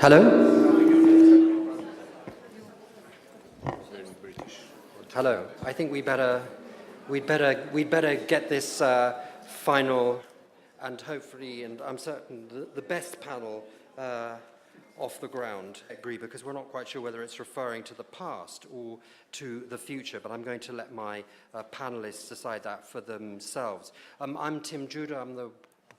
Hello? Hello. I think we'd better get this final and hopefully, and I'm certain, the best panel off the ground. I agree, because we're not quite sure whether it's referring to the past or to the future, but I'm going to let my panelists decide that for themselves. I'm Tim Judah. I'm the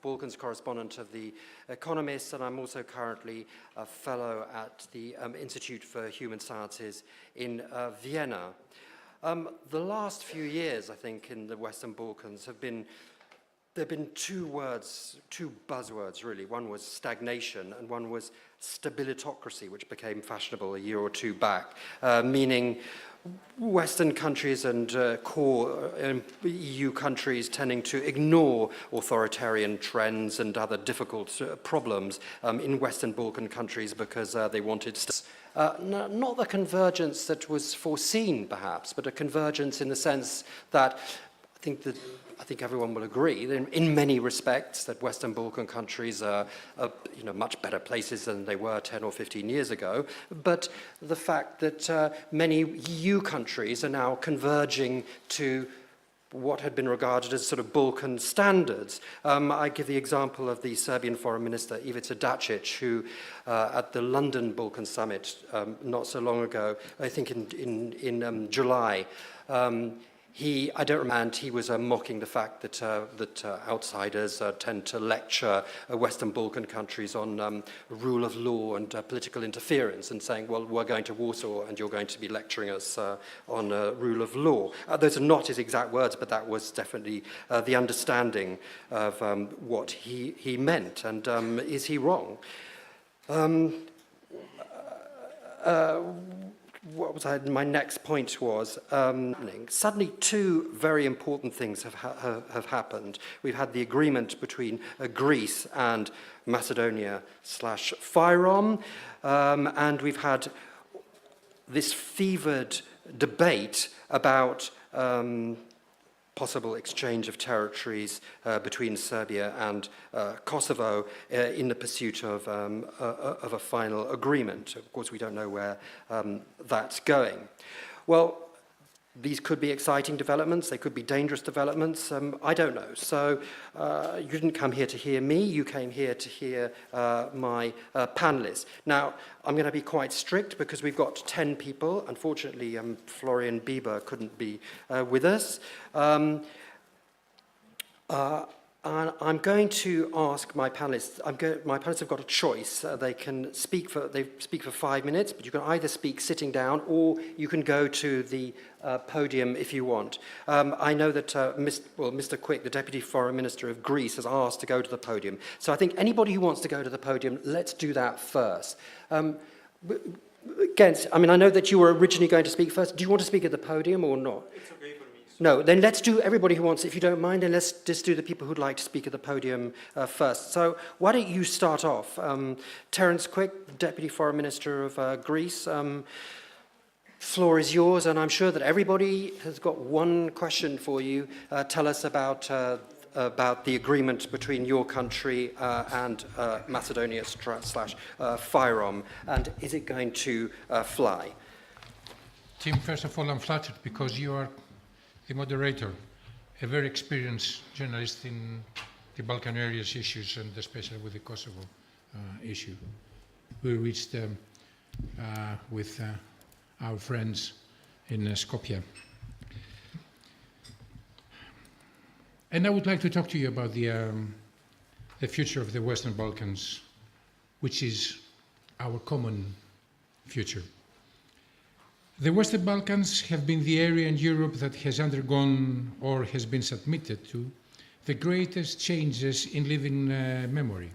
Balkans correspondent of The Economist, and I'm also currently a fellow at the Institute for Human Sciences in Vienna. The last few years, I think, in the Western Balkans there have been two buzzwords, really. One was stagnation, and one was stabilitocracy, which became fashionable a year or two back, meaning Western countries and core EU countries tending to ignore authoritarian trends and other difficult problems in Western Balkan countries because they wanted not the convergence that was foreseen, perhaps, but a convergence in the sense that I think everyone will agree that in many respects that Western Balkan countries are much better places than they were 10 or 15 years ago, but the fact that many EU countries are now converging to what had been regarded as sort of Balkan standards. I give the example of the Serbian Foreign Minister Ivica Dačić, who at the London Balkan Summit not so long ago, I think in July, he was mocking the fact that outsiders tend to lecture Western Balkan countries on rule of law and political interference, and saying, well, we're going to Warsaw and you're going to be lecturing us on rule of law. Those are not his exact words, but that was definitely the understanding of what he meant. And is he wrong? My next point was, suddenly two very important things have happened. We've had the agreement between Greece and Macedonia/FYROM, and we've had this fevered debate about possible exchange of territories between Serbia and Kosovo in the pursuit of a final agreement. Of course, we don't know where that's going. Well, these could be exciting developments, they could be dangerous developments, I don't know. So you didn't come here to hear me, you came here to hear my panelists. Now, I'm going to be quite strict because we've got 10 people. Unfortunately, Florian Bieber couldn't be with us. I'm going to ask my panelists. My panelists have got a choice. They speak for 5 minutes, but you can either speak sitting down or you can go to the podium if you want. I know that Mr. Quick, the Deputy Foreign Minister of Greece, has asked to go to the podium. So I think anybody who wants to go to the podium, let's do that first. Again, I know that you were originally going to speak first. Do you want to speak at the podium or not? It's okay for me. No, then let's do everybody who wants, if you don't mind, and let's just do the people who'd like to speak at the podium first. So why don't you start off? Terence Quick, Deputy Foreign Minister of Greece. Floor is yours, and I'm sure that everybody has got one question for you. Tell us about the agreement between your country and Macedonia/FYROM, and is it going to fly? Tim, first of all, I'm flattered because you are the moderator, a very experienced journalist in the Balkan area's issues, and especially with the Kosovo issue. We reached with our friends in Skopje. And I would like to talk to you about the future of the Western Balkans, which is our common future. The Western Balkans have been the area in Europe that has undergone or has been submitted to the greatest changes in living memory.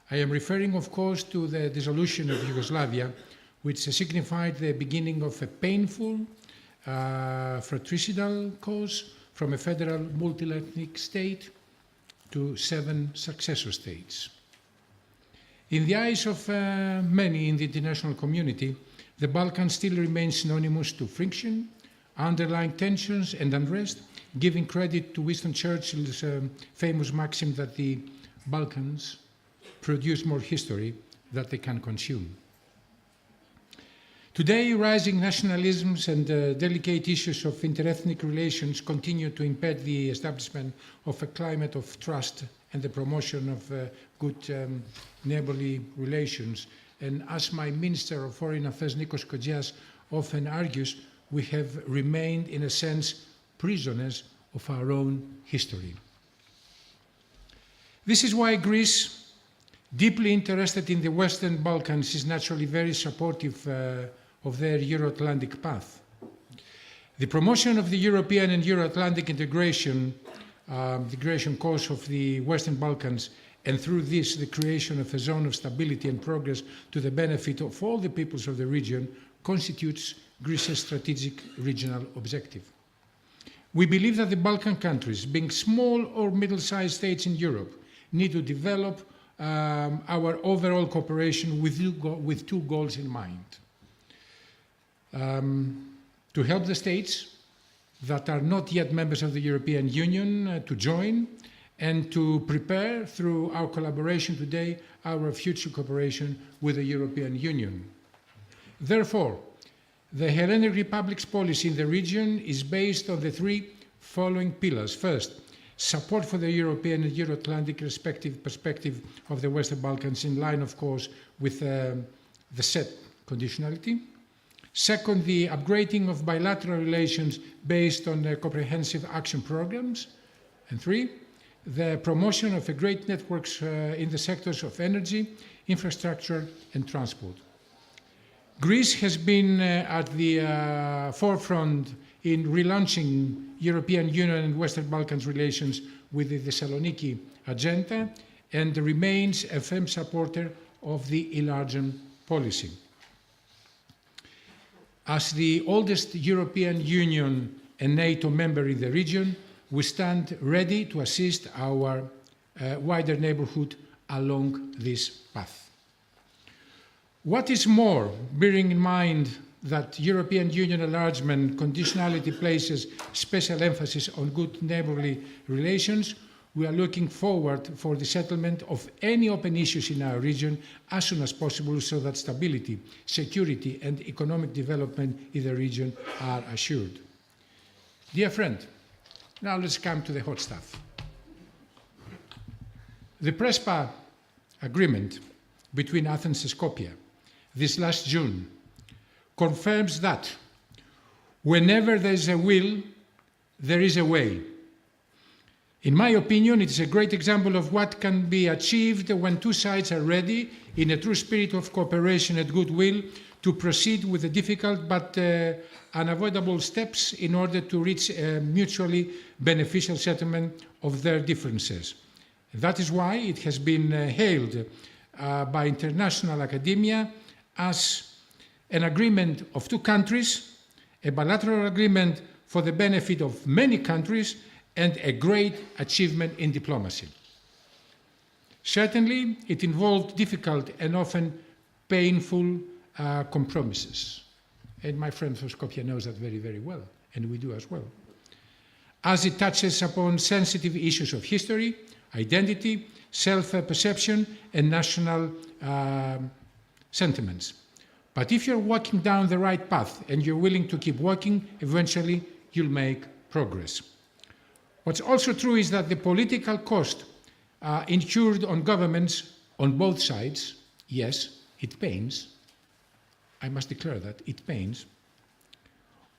I am referring, of course, to the dissolution of Yugoslavia, which signified the beginning of a painful fratricidal course from a federal multi-ethnic state to 7 successor states. In the eyes of many in the international community, the Balkans still remain synonymous to friction, underlying tensions and unrest, giving credit to Winston Churchill's famous maxim that the Balkans produce more history than they can consume. Today, rising nationalisms and delicate issues of interethnic relations continue to impede the establishment of a climate of trust and the promotion of good neighborly relations. And as my Minister of Foreign Affairs, Nikos Kodias, often argues, we have remained, in a sense, prisoners of our own history. This is why Greece, deeply interested in the Western Balkans, is naturally very supportive of their Euro-Atlantic path. The promotion of the European and Euro-Atlantic integration course of the Western Balkans, and through this the creation of a zone of stability and progress to the benefit of all the peoples of the region, constitutes Greece's strategic regional objective. We believe that the Balkan countries, being small or middle-sized states in Europe, need to develop our overall cooperation with two goals in mind. To help the states that are not yet members of the European Union to join, and to prepare, through our collaboration today, our future cooperation with the European Union. Therefore, the Hellenic Republic's policy in the region is based on the three following pillars. First, support for the European and Euro-Atlantic respective perspective of the Western Balkans, in line, of course, with the set conditionality. Second, the upgrading of bilateral relations based on comprehensive action programs. And three, the promotion of great networks in the sectors of energy, infrastructure, and transport. Greece has been at the forefront in relaunching European Union and Western Balkans relations with the Thessaloniki agenda, and remains a firm supporter of the enlargement policy. As the oldest European Union and NATO member in the region, we stand ready to assist our wider neighborhood along this path. What is more, bearing in mind that European Union enlargement conditionality places special emphasis on good neighborly relations, we are looking forward for the settlement of any open issues in our region as soon as possible, so that stability, security, and economic development in the region are assured. Dear friend, now let's come to the hot stuff. The Prespa agreement between Athens and Skopje this last June confirms that whenever there is a will, there is a way. In my opinion, it is a great example of what can be achieved when two sides are ready, in a true spirit of cooperation and goodwill, to proceed with the difficult but unavoidable steps in order to reach a mutually beneficial settlement of their differences. That is why it has been hailed by international academia as an agreement of two countries, a bilateral agreement for the benefit of many countries, and a great achievement in diplomacy. Certainly, it involved difficult and often painful compromises. And my friend from Skopje knows that very, very well, and we do as well. As it touches upon sensitive issues of history, identity, self-perception, and national sentiments. But if you're walking down the right path and you're willing to keep walking, eventually you'll make progress. What's also true is that the political cost incurred on governments on both sides, yes, it pains. I must declare that, it pains.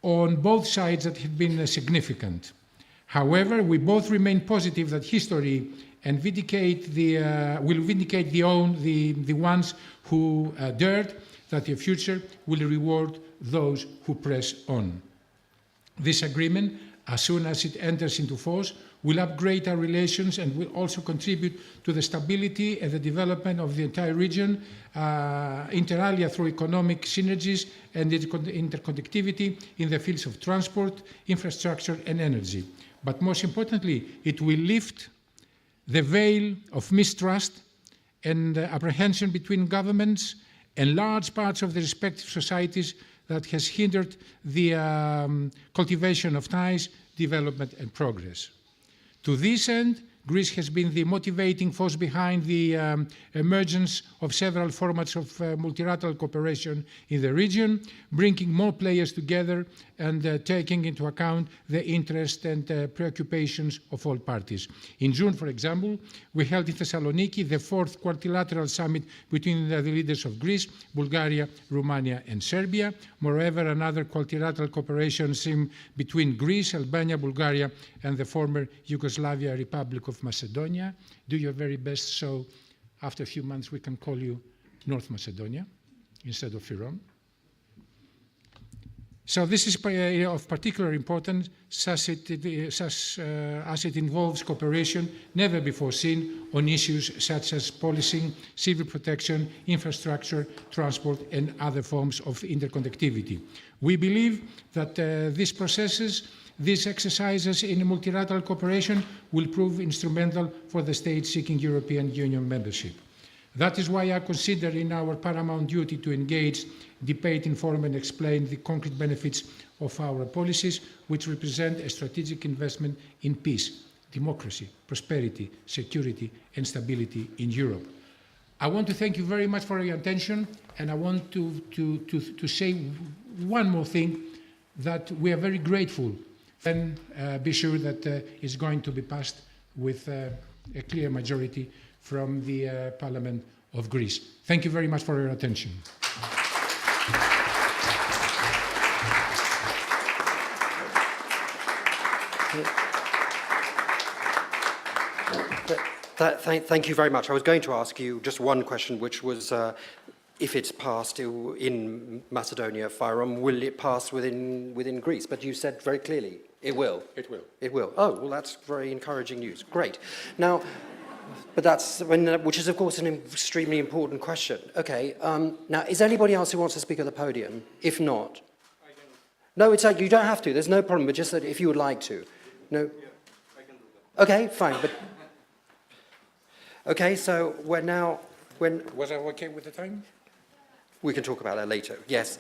On both sides that have been significant. However, we both remain positive that history and will vindicate the ones who dared, that the future will reward those who press on. This agreement, as soon as it enters into force, will upgrade our relations and will also contribute to the stability and the development of the entire region, inter alia through economic synergies and interconnectivity in the fields of transport, infrastructure, and energy. But most importantly, it will lift the veil of mistrust and apprehension between governments and large parts of the respective societies that has hindered the cultivation of ties, development, and progress. To this end, Greece has been the motivating force behind the emergence of several formats of multilateral cooperation in the region, bringing more players together and taking into account the interests and preoccupations of all parties. In June, for example, we held in Thessaloniki the 4th Quadrilateral Summit between the leaders of Greece, Bulgaria, Romania and Serbia. Moreover, another quadrilateral cooperation between Greece, Albania, Bulgaria and the former Yugoslavia Republic of Macedonia. Do your very best so after a few months we can call you North Macedonia instead of Fyrom. So this is of particular importance as it involves cooperation never before seen on issues such as policing, civil protection, infrastructure, transport and other forms of interconnectivity. We believe that these exercises in multilateral cooperation will prove instrumental for the states seeking European Union membership. That is why I consider it our paramount duty to engage, debate, inform and explain the concrete benefits of our policies, which represent a strategic investment in peace, democracy, prosperity, security and stability in Europe. I want to thank you very much for your attention, and I want to say one more thing, that we are very grateful. Then be sure that it's going to be passed with a clear majority from the Parliament of Greece. Thank you very much for your attention. Thank you very much. I was going to ask you just one question, which was if it's passed in Macedonia, Fyrom, will it pass within Greece? But you said very clearly it will. It will. It will. Oh, well, that's very encouraging news. Great. Now, but which is, of course, an extremely important question. Okay, now, is there anybody else who wants to speak at the podium? If not? No, it's like you don't have to. There's no problem, but just that if you would like to. No? Yeah, I can do that. Okay, fine. But okay, so we're now... Was I okay with the time? We can talk about that later. Yes.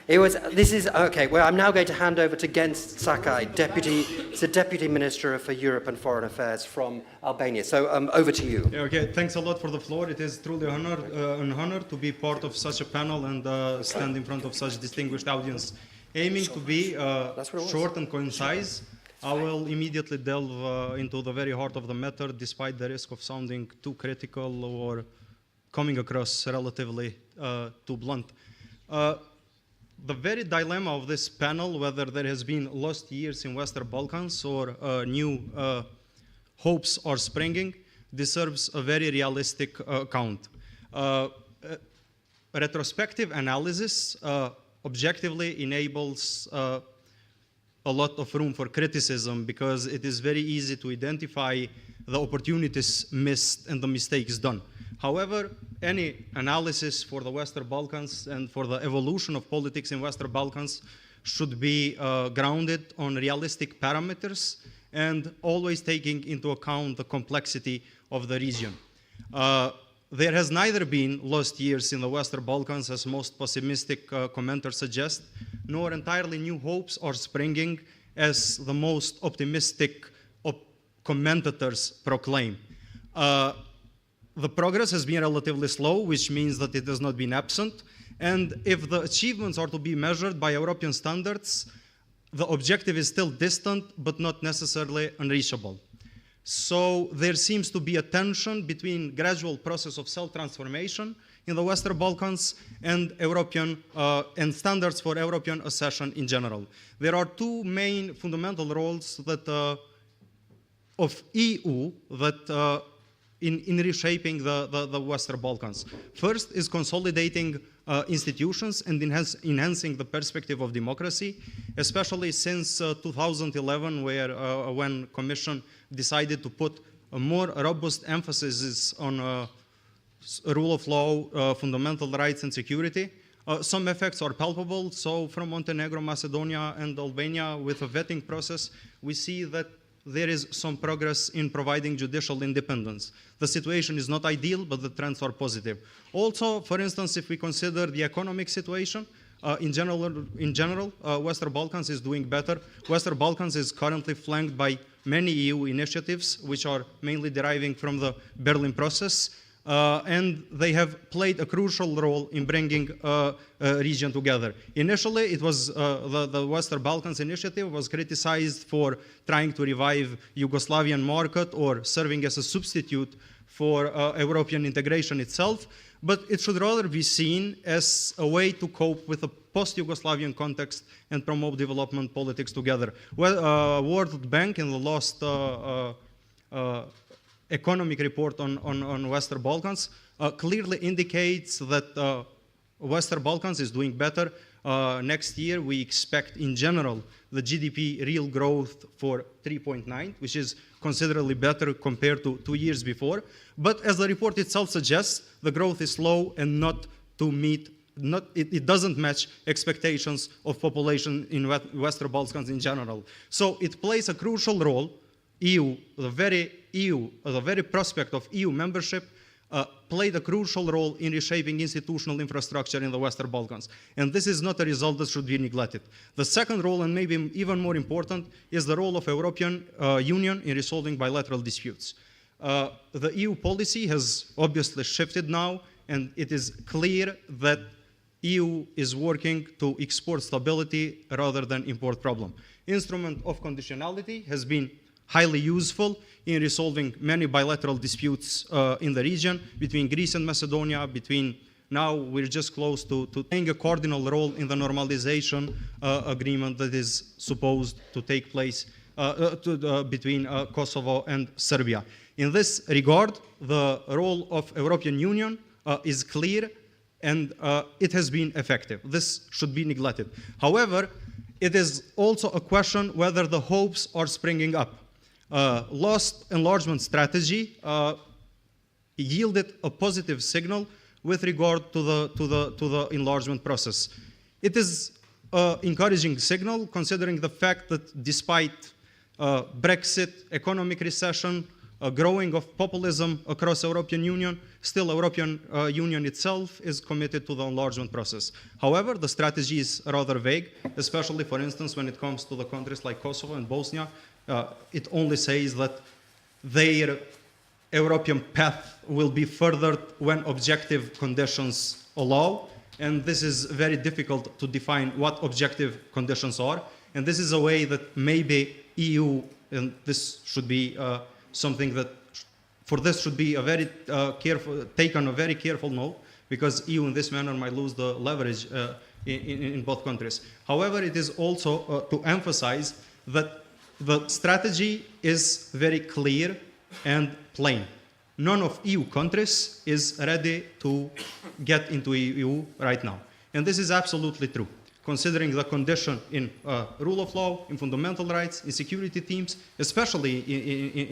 Okay, well, I'm now going to hand over to Gens Sakai, Deputy Minister for Europe and Foreign Affairs from Albania. So over to you. Yeah, okay, thanks a lot for the floor. It is truly an honor to be part of such a panel and stand in front of such distinguished audience. Aiming to be short and concise, I will immediately delve into the very heart of the matter, despite the risk of sounding too critical or coming across relatively too blunt. The very dilemma of this panel, whether there has been lost years in Western Balkans or new hopes are springing, deserves a very realistic account. Retrospective analysis objectively enables a lot of room for criticism, because it is very easy to identify the opportunities missed and the mistakes done. However, any analysis for the Western Balkans and for the evolution of politics in Western Balkans should be grounded on realistic parameters and always taking into account the complexity of the region. There has neither been lost years in the Western Balkans, as most pessimistic commenters suggest, nor entirely new hopes are springing, as the most optimistic commentators proclaim. The progress has been relatively slow, which means that it has not been absent. And if the achievements are to be measured by European standards, the objective is still distant, but not necessarily unreachable. So there seems to be a tension between gradual process of self-transformation in the Western Balkans and European and standards for European accession in general. There are two main fundamental roles that of EU that in reshaping the Western Balkans. First is consolidating institutions and enhancing the perspective of democracy, especially since 2011, when Commission decided to put a more robust emphasis on rule of law, fundamental rights and security. Some effects are palpable. So from Montenegro, Macedonia and Albania, with a vetting process, we see that there is some progress in providing judicial independence. The situation is not ideal, but the trends are positive. Also, for instance, if we consider the economic situation, in general, Western Balkans is doing better. Western Balkans is currently flanked by many EU initiatives, which are mainly deriving from the Berlin process, and they have played a crucial role in bringing a region together. Initially, it was the Western Balkans initiative was criticized for trying to revive Yugoslavian market or serving as a substitute for European integration itself, but it should rather be seen as a way to cope with a post-Yugoslavian context and promote development politics together. Well, World Bank in the last economic report on Western Balkans clearly indicates that Western Balkans is doing better. Next year, we expect, in general, the GDP real growth for 3.9, which is considerably better compared to 2 years before. But as the report itself suggests, the growth is slow and it doesn't match expectations of population in Western Balkans in general. So it plays a crucial role. The very prospect of EU membership played a crucial role in reshaping institutional infrastructure in the Western Balkans. And this is not a result that should be neglected. The second role, and maybe even more important, is the role of European Union in resolving bilateral disputes. The EU policy has obviously shifted now, and it is clear that EU is working to export stability rather than import problem. Instrument of conditionality has been highly useful in resolving many bilateral disputes in the region between Greece and Macedonia, now we're just close to playing a cardinal role in the normalization agreement that is supposed to take place between Kosovo and Serbia. In this regard, the role of European Union is clear and it has been effective. This should be neglected. However, it is also a question whether the hopes are springing up. Last enlargement strategy yielded a positive signal with regard to the enlargement process. It is an encouraging signal considering the fact that despite Brexit, economic recession, growing of populism across European Union, still European Union itself is committed to the enlargement process. However, the strategy is rather vague, especially, for instance, when it comes to the countries like Kosovo and Bosnia. It only says that their European path will be furthered when objective conditions allow, and this is very difficult to define what objective conditions are, and this is a way that maybe EU, and this should be something that for this should be a very taken a very careful note, because EU in this manner might lose the leverage in both countries. However, it is also to emphasize that the strategy is very clear and plain. None of EU countries is ready to get into EU right now. And this is absolutely true, considering the condition in rule of law, in fundamental rights, in security themes, especially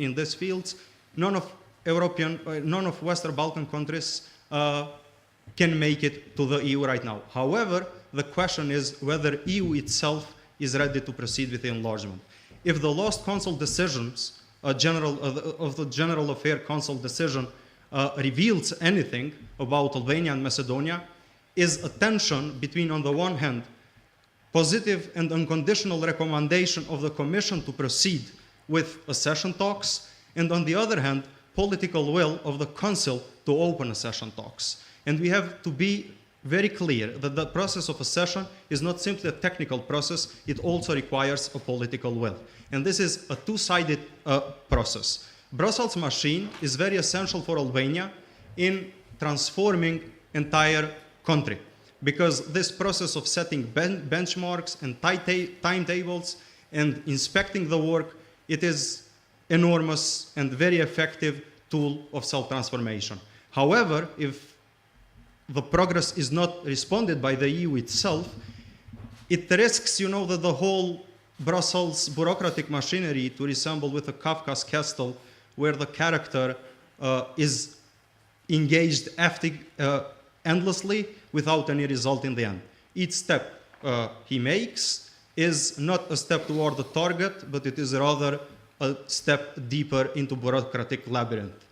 in these fields. None of Western Balkan countries can make it to the EU right now. However, the question is whether EU itself is ready to proceed with the enlargement. If the last Council decisions, of the General Affairs Council decision reveals anything about Albania and Macedonia, is a tension between, on the one hand, positive and unconditional recommendation of the Commission to proceed with accession talks, and on the other hand, political will of the Council to open accession talks. And we have to be very clear that the process of accession is not simply a technical process, it also requires a political will. And this is a two-sided process. Brussels machine is very essential for Albania in transforming entire country, because this process of setting benchmarks and timetables and inspecting the work, it is enormous and very effective tool of self-transformation. However, if the progress is not responded by the EU itself, it risks, that the whole Brussels bureaucratic machinery to resemble with a Kafka's castle, where the character is engaged endlessly without any result in the end. Each step he makes is not a step toward the target, but it is rather a step deeper into bureaucratic labyrinth.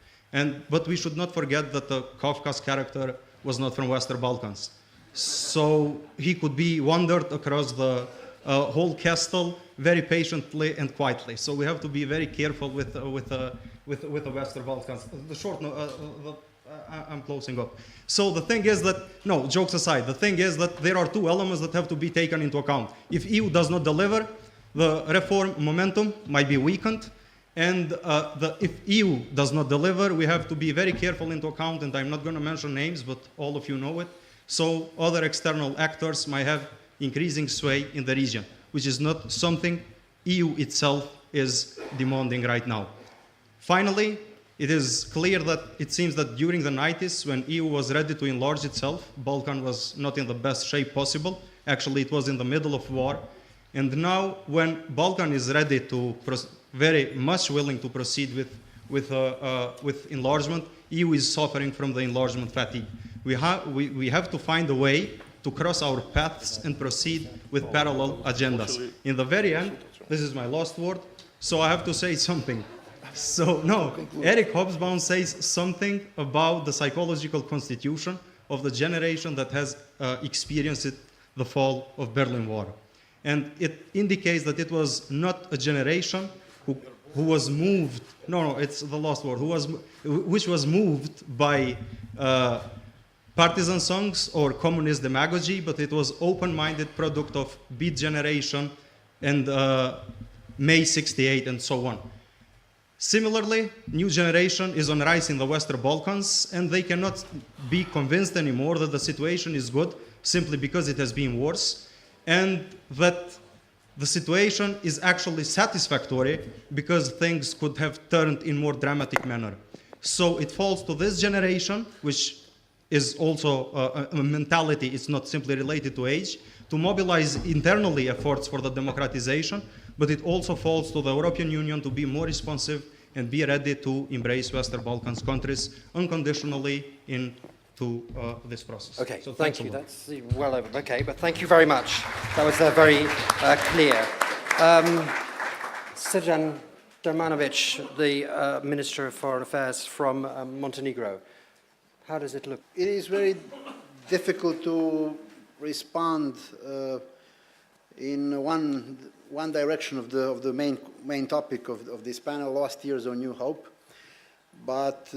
But we should not forget that the Kafka's character was not from Western Balkans. So he could be wandered across the whole castle very patiently and quietly. So we have to be very careful with the Western Balkans. I'm closing up. So the thing is that, no, jokes aside, the thing is that there are two elements that have to be taken into account. If EU does not deliver, the reform momentum might be weakened. And if EU does not deliver, we have to be very careful into account, and I'm not going to mention names, but all of you know it. So other external actors might have increasing sway in the region, which is not something EU itself is demanding right now. Finally, it is clear that it seems that during the 90s, when EU was ready to enlarge itself, Balkan was not in the best shape possible. Actually, it was in the middle of war. And now, when Balkan is ready to, very much willing to proceed with enlargement, EU is suffering from the enlargement fatigue. We have to find a way to cross our paths and proceed with parallel agendas. In the very end, this is my last word, so I have to say something. So, no, Eric Hobsbawm says something about the psychological constitution of the generation that has experienced the fall of Berlin Wall. And it indicates that it was not a generation who was moved, no, it's the last word, which was moved by partisan songs or communist demagogy, but it was open-minded product of Beat Generation and May 68 and so on. Similarly, new generation is on rise in the Western Balkans, and they cannot be convinced anymore that the situation is good simply because it has been worse, and that the situation is actually satisfactory because things could have turned in more dramatic manner. So it falls to this generation, which is also a mentality, it's not simply related to age, to mobilize internally efforts for the democratization, but it also falls to the European Union to be more responsive and be ready to embrace Western Balkans countries unconditionally into this process. Okay, so thank you. That's well over. Okay, but thank you very much. That was very clear. Srđan Dermanovic, the Minister of Foreign Affairs from Montenegro. How does it look? It is very difficult to respond in one direction of the main topic of this panel, Lost Years or New Hope. But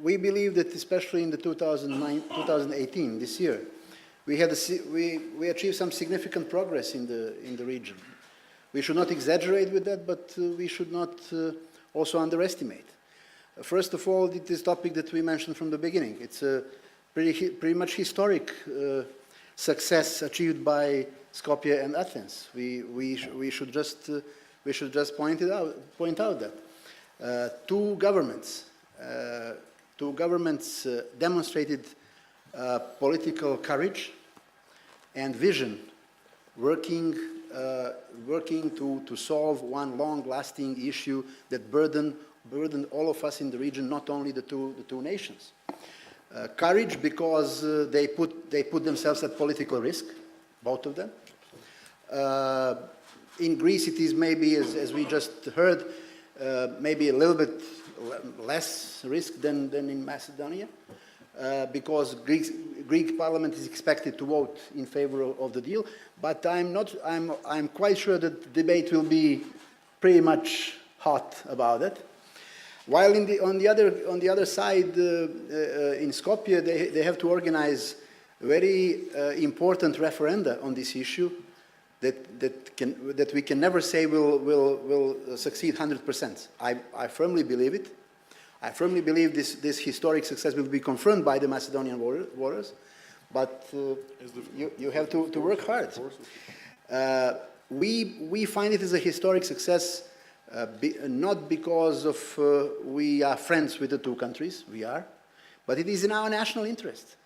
we believe that especially in the 2018, this year, we achieved some significant progress in the region. We should not exaggerate with that, but we should not also underestimate. First of all, this topic that we mentioned from the beginning. It's a pretty much historic success achieved by Skopje and Athens. We should just point out that two governments demonstrated political courage and vision, working to solve one long-lasting issue that burdened all of us in the region, not only the two nations. Courage because they put themselves at political risk, both of them. In Greece, it is maybe, as we just heard, maybe a little bit less risk than in Macedonia, because Greek Parliament is expected to vote in favor of the deal. But I'm quite sure that the debate will be pretty much hot about it. While on the other side, in Skopje, they have to organize very important referenda on this issue that we can never say will succeed 100%. I firmly believe it. I firmly believe this historic success will be confirmed by the Macedonian voters, but you have to work hard. We find it as a historic success. Not because of we are friends with the two countries, we are, but it is in our national interest.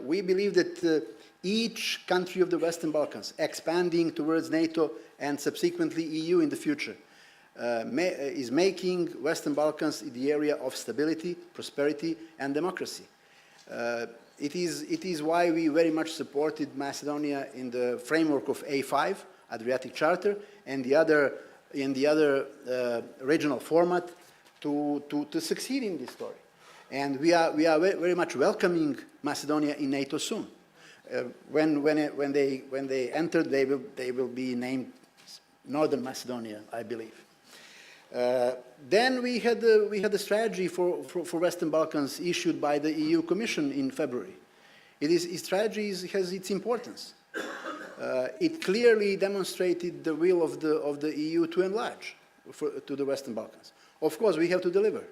We believe that each country of the Western Balkans expanding towards NATO and subsequently EU in the future is making Western Balkans the area of stability, prosperity and democracy. It is why we very much supported Macedonia in the framework of A5, Adriatic Charter, and in the other regional format to succeed in this story. And we are very much welcoming Macedonia in NATO soon. When they entered, they will be named Northern Macedonia, I believe. Then we had a strategy for Western Balkans issued by the EU Commission in February. Strategy has its importance. It clearly demonstrated the will of the EU to enlarge to the Western Balkans. Of course, we have to deliver.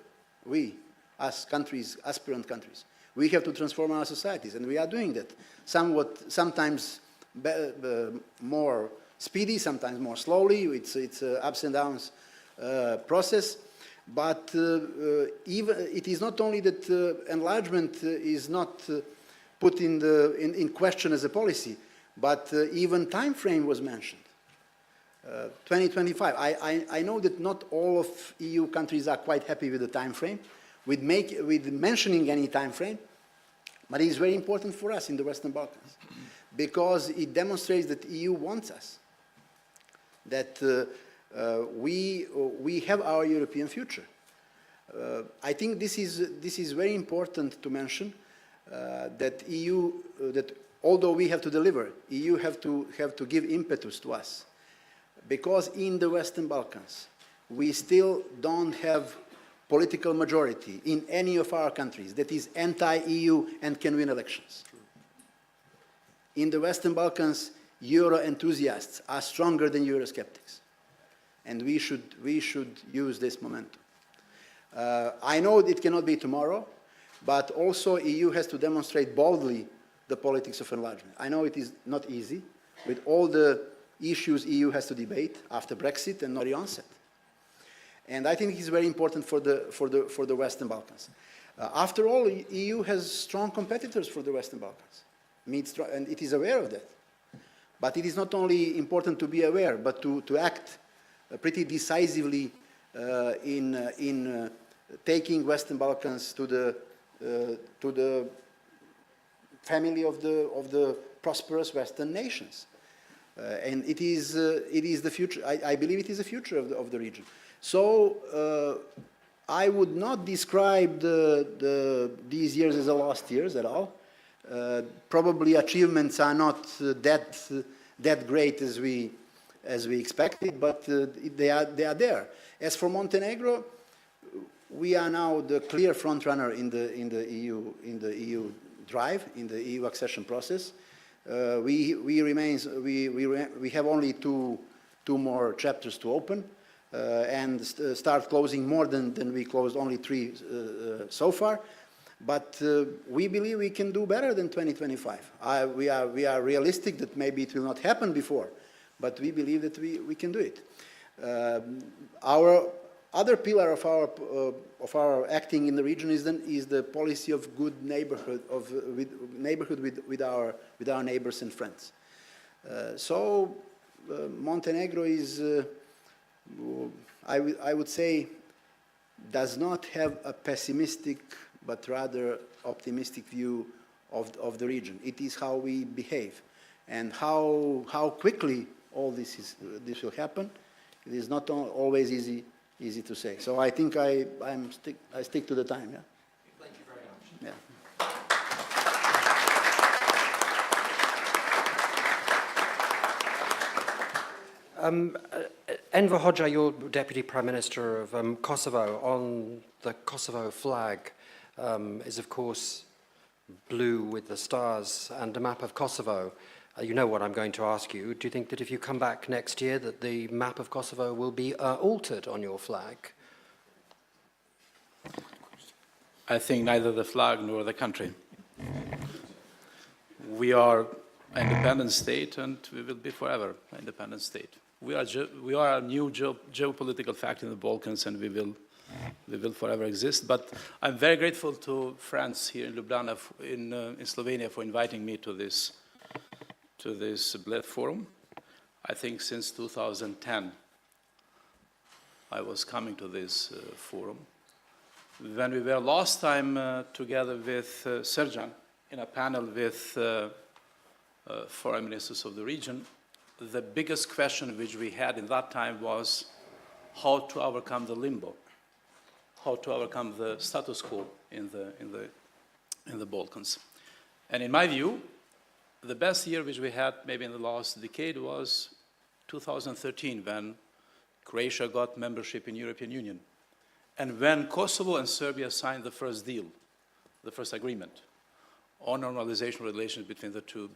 We, as countries, aspirant countries, we have to transform our societies, and we are doing that. Sometimes more speedy, sometimes more slowly. It's ups and downs process. But it is not only that enlargement is not put in question as a policy, but even time frame was mentioned. 2025. I know that not all of EU countries are quite happy with the time frame, with mentioning any time frame, but it is very important for us in the Western Balkans because it demonstrates that the EU wants us, that we have our European future. I think this is very important to mention that EU that although we have to deliver, EU have to give impetus to us. Because in the Western Balkans, we still don't have political majority in any of our countries that is anti-EU and can win elections. In the Western Balkans, Euro enthusiasts are stronger than Eurosceptics. And we should use this momentum. I know it cannot be tomorrow, but also EU has to demonstrate boldly the politics of enlargement. I know it is not easy with all the issues EU has to debate after Brexit and not the onset. And I think it is very important for the Western Balkans. After all, EU has strong competitors for the Western Balkans, and it is aware of that. But it is not only important to be aware, but to act pretty decisively in taking Western Balkans to the family of the prosperous Western nations. And it is the future. I believe it is the future of the region. So I would not describe these years as the lost years at all. Probably achievements are not that great as we expected, but they are there. As for Montenegro, we are now the clear front runner in the EU drive, in the EU accession process. We have only two more chapters to open and start closing more than we closed, only 3 so far. But we believe we can do better than 2025. We are realistic that maybe it will not happen before, but we believe that we can do it. Our other pillar of our acting in the region is the policy of good neighborhood, with our neighbors and friends. So Montenegro is, I would say, does not have a pessimistic but rather optimistic view of the region. It is how we behave, and how quickly all this will happen. It is not always easy to say. So I think I stick to the time. Yeah. Thank you very much. Yeah. Enver Hoxha, you're Deputy Prime Minister of Kosovo. On the Kosovo flag is, of course, blue with the stars and a map of Kosovo. You know what I'm going to ask you. Do you think that if you come back next year that the map of Kosovo will be altered on your flag? I think neither the flag nor the country. We are an independent state, and we will be forever an independent state. We are a new geopolitical fact in the Balkans, and we will forever exist. But I'm very grateful to friends here in Ljubljana, in Slovenia, for inviting me to this Bled Forum. I think since 2010 I was coming to this forum. When we were last time together with Srdjan in a panel with foreign ministers of the region, the biggest question which we had in that time was how to overcome the limbo, how to overcome the status quo in the Balkans. And in my view, the best year which we had maybe in the last decade was 2013, when Croatia got membership in European Union, and when Kosovo and Serbia signed the first deal, the first agreement on normalization relations between the two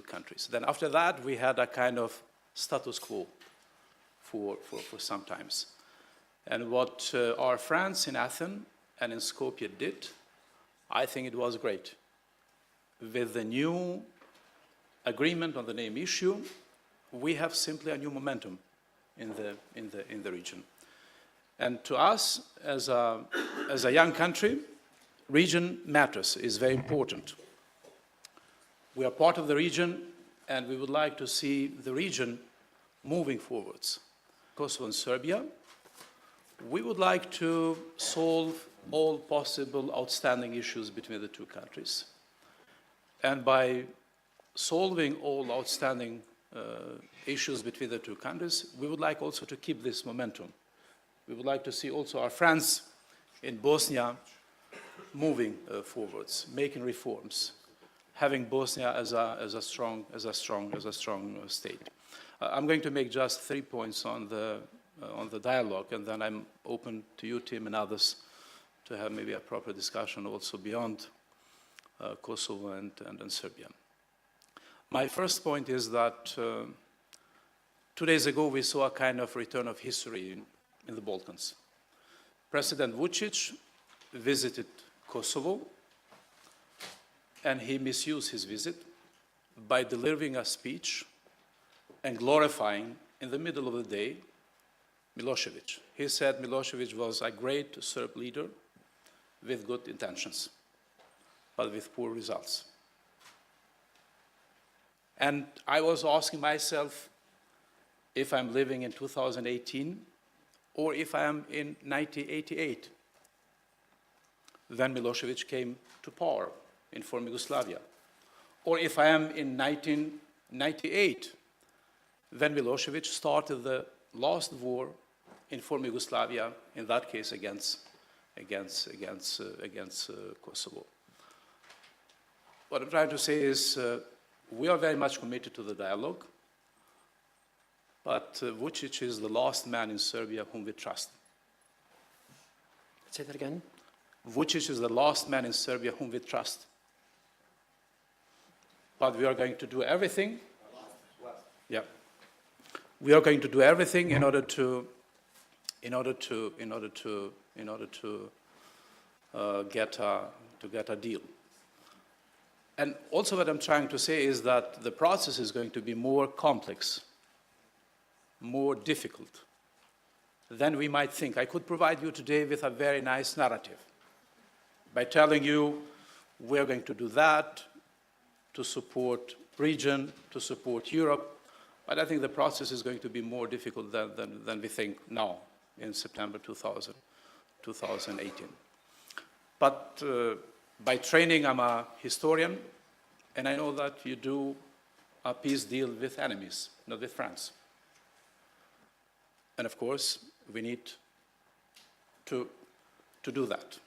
countries. Then after that, we had a kind of status quo for some times. And what our friends in Athens and in Skopje did, I think it was great. With the new agreement on the name issue, we have simply a new momentum in the region. And to us, as a young country, region matters, is very important. We are part of the region, and we would like to see the region moving forwards. Kosovo and Serbia, we would like to solve all possible outstanding issues between the two countries. And by solving all outstanding issues between the two countries, we would like also to keep this momentum. We would like to see also our friends in Bosnia moving forwards, making reforms, having Bosnia as a strong state. I'm going to make just 3 points on the dialogue, and then I'm open to you, Tim, and others to have maybe a proper discussion also beyond Kosovo and Serbia. My first point is that 2 days ago we saw a kind of return of history in the Balkans. President Vučić visited Kosovo, and he misused his visit by delivering a speech and glorifying, in the middle of the day, Milosevic. He said Milosevic was a great Serb leader with good intentions, but with poor results. And I was asking myself if I'm living in 2018 or if I am in 1988, when Milosevic came to power in former Yugoslavia, or if I am in 1998, when Milosevic started the last war in former Yugoslavia, in that case against Kosovo. What I'm trying to say is we are very much committed to the dialogue, but Vučić is the last man in Serbia whom we trust. Say that again? Vučić is the last man in Serbia whom we trust. But we are going to do everything. Yeah. We are going to do everything in order to get a deal. And also what I'm trying to say is that the process is going to be more complex, more difficult than we might think. I could provide you today with a very nice narrative by telling you we're going to do that to support region, to support Europe, but I think the process is going to be more difficult than we think now in September 2018. But by training, I'm a historian, and I know that you do a peace deal with enemies, not with friends. And of course, we need to do that.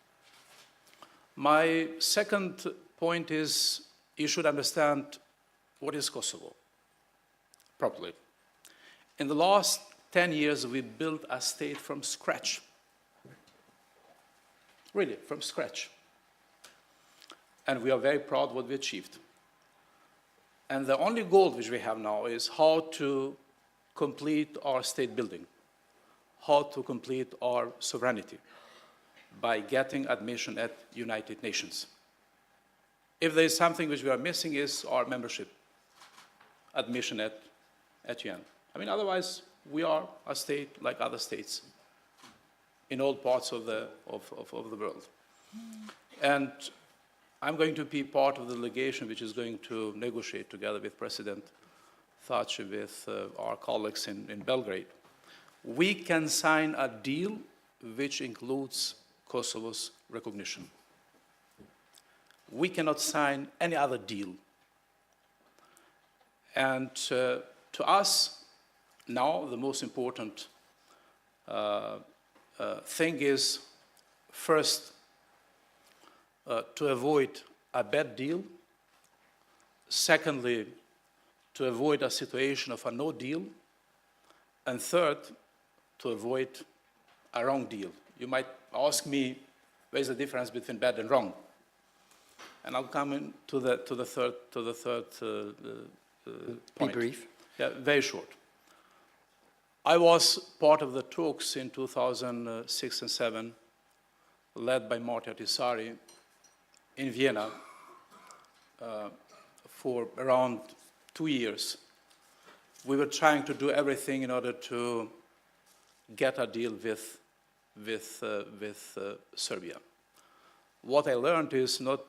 My second point is you should understand what is Kosovo properly. In the last 10 years, we built a state from scratch. Really, from scratch. And we are very proud of what we achieved. And the only goal which we have now is how to complete our state building, how to complete our sovereignty by getting admission at United Nations. If there is something which we are missing is our membership, admission at UN. I mean, otherwise, we are a state like other states in all parts of the world. And I'm going to be part of the delegation which is going to negotiate together with President Thaci, with our colleagues in Belgrade. We can sign a deal which includes Kosovo's recognition. We cannot sign any other deal. And to us, now the most important thing is, first, to avoid a bad deal, Secondly, to avoid a situation of a no deal. And third, to avoid a wrong deal. You might ask me, where's the difference between bad and wrong? And I'll come in to the third Be point. brief. Yeah, very short. I was part of the talks in 2006 and 7, led by Marty Ahtisaari in Vienna for around 2 years. We were trying to do everything in order to get a deal with Serbia. What I learned is not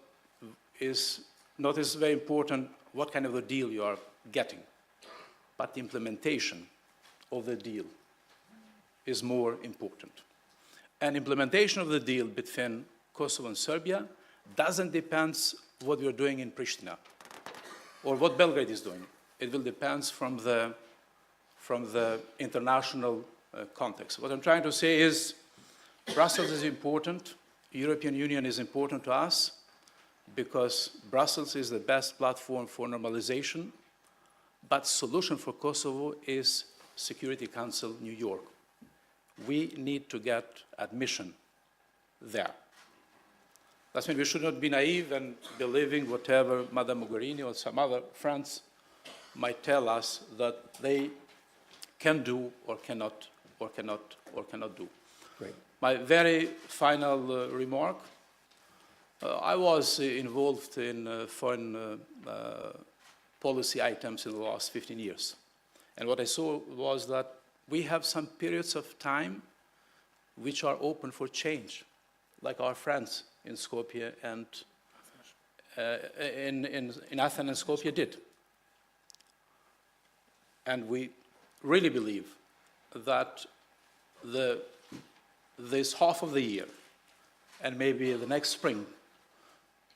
very important what kind of a deal you are getting, but the implementation of the deal is more important. And implementation of the deal between Kosovo and Serbia doesn't depend what we are doing in Pristina or what Belgrade is doing. It will depend from the international context. What I'm trying to say is Brussels is important, European Union is important to us because Brussels is the best platform for normalization, but solution for Kosovo is Security Council, New York. We need to get admission there. That means we should not be naive and believing whatever Madame Mogherini or some other friends might tell us that they can do or cannot do. Great. My very final remark, I was involved in foreign policy items in the last 15 years. And what I saw was that we have some periods of time which are open for change, like our friends in Skopje and in Athens and Skopje did. And we really believe that this half of the year and maybe the next spring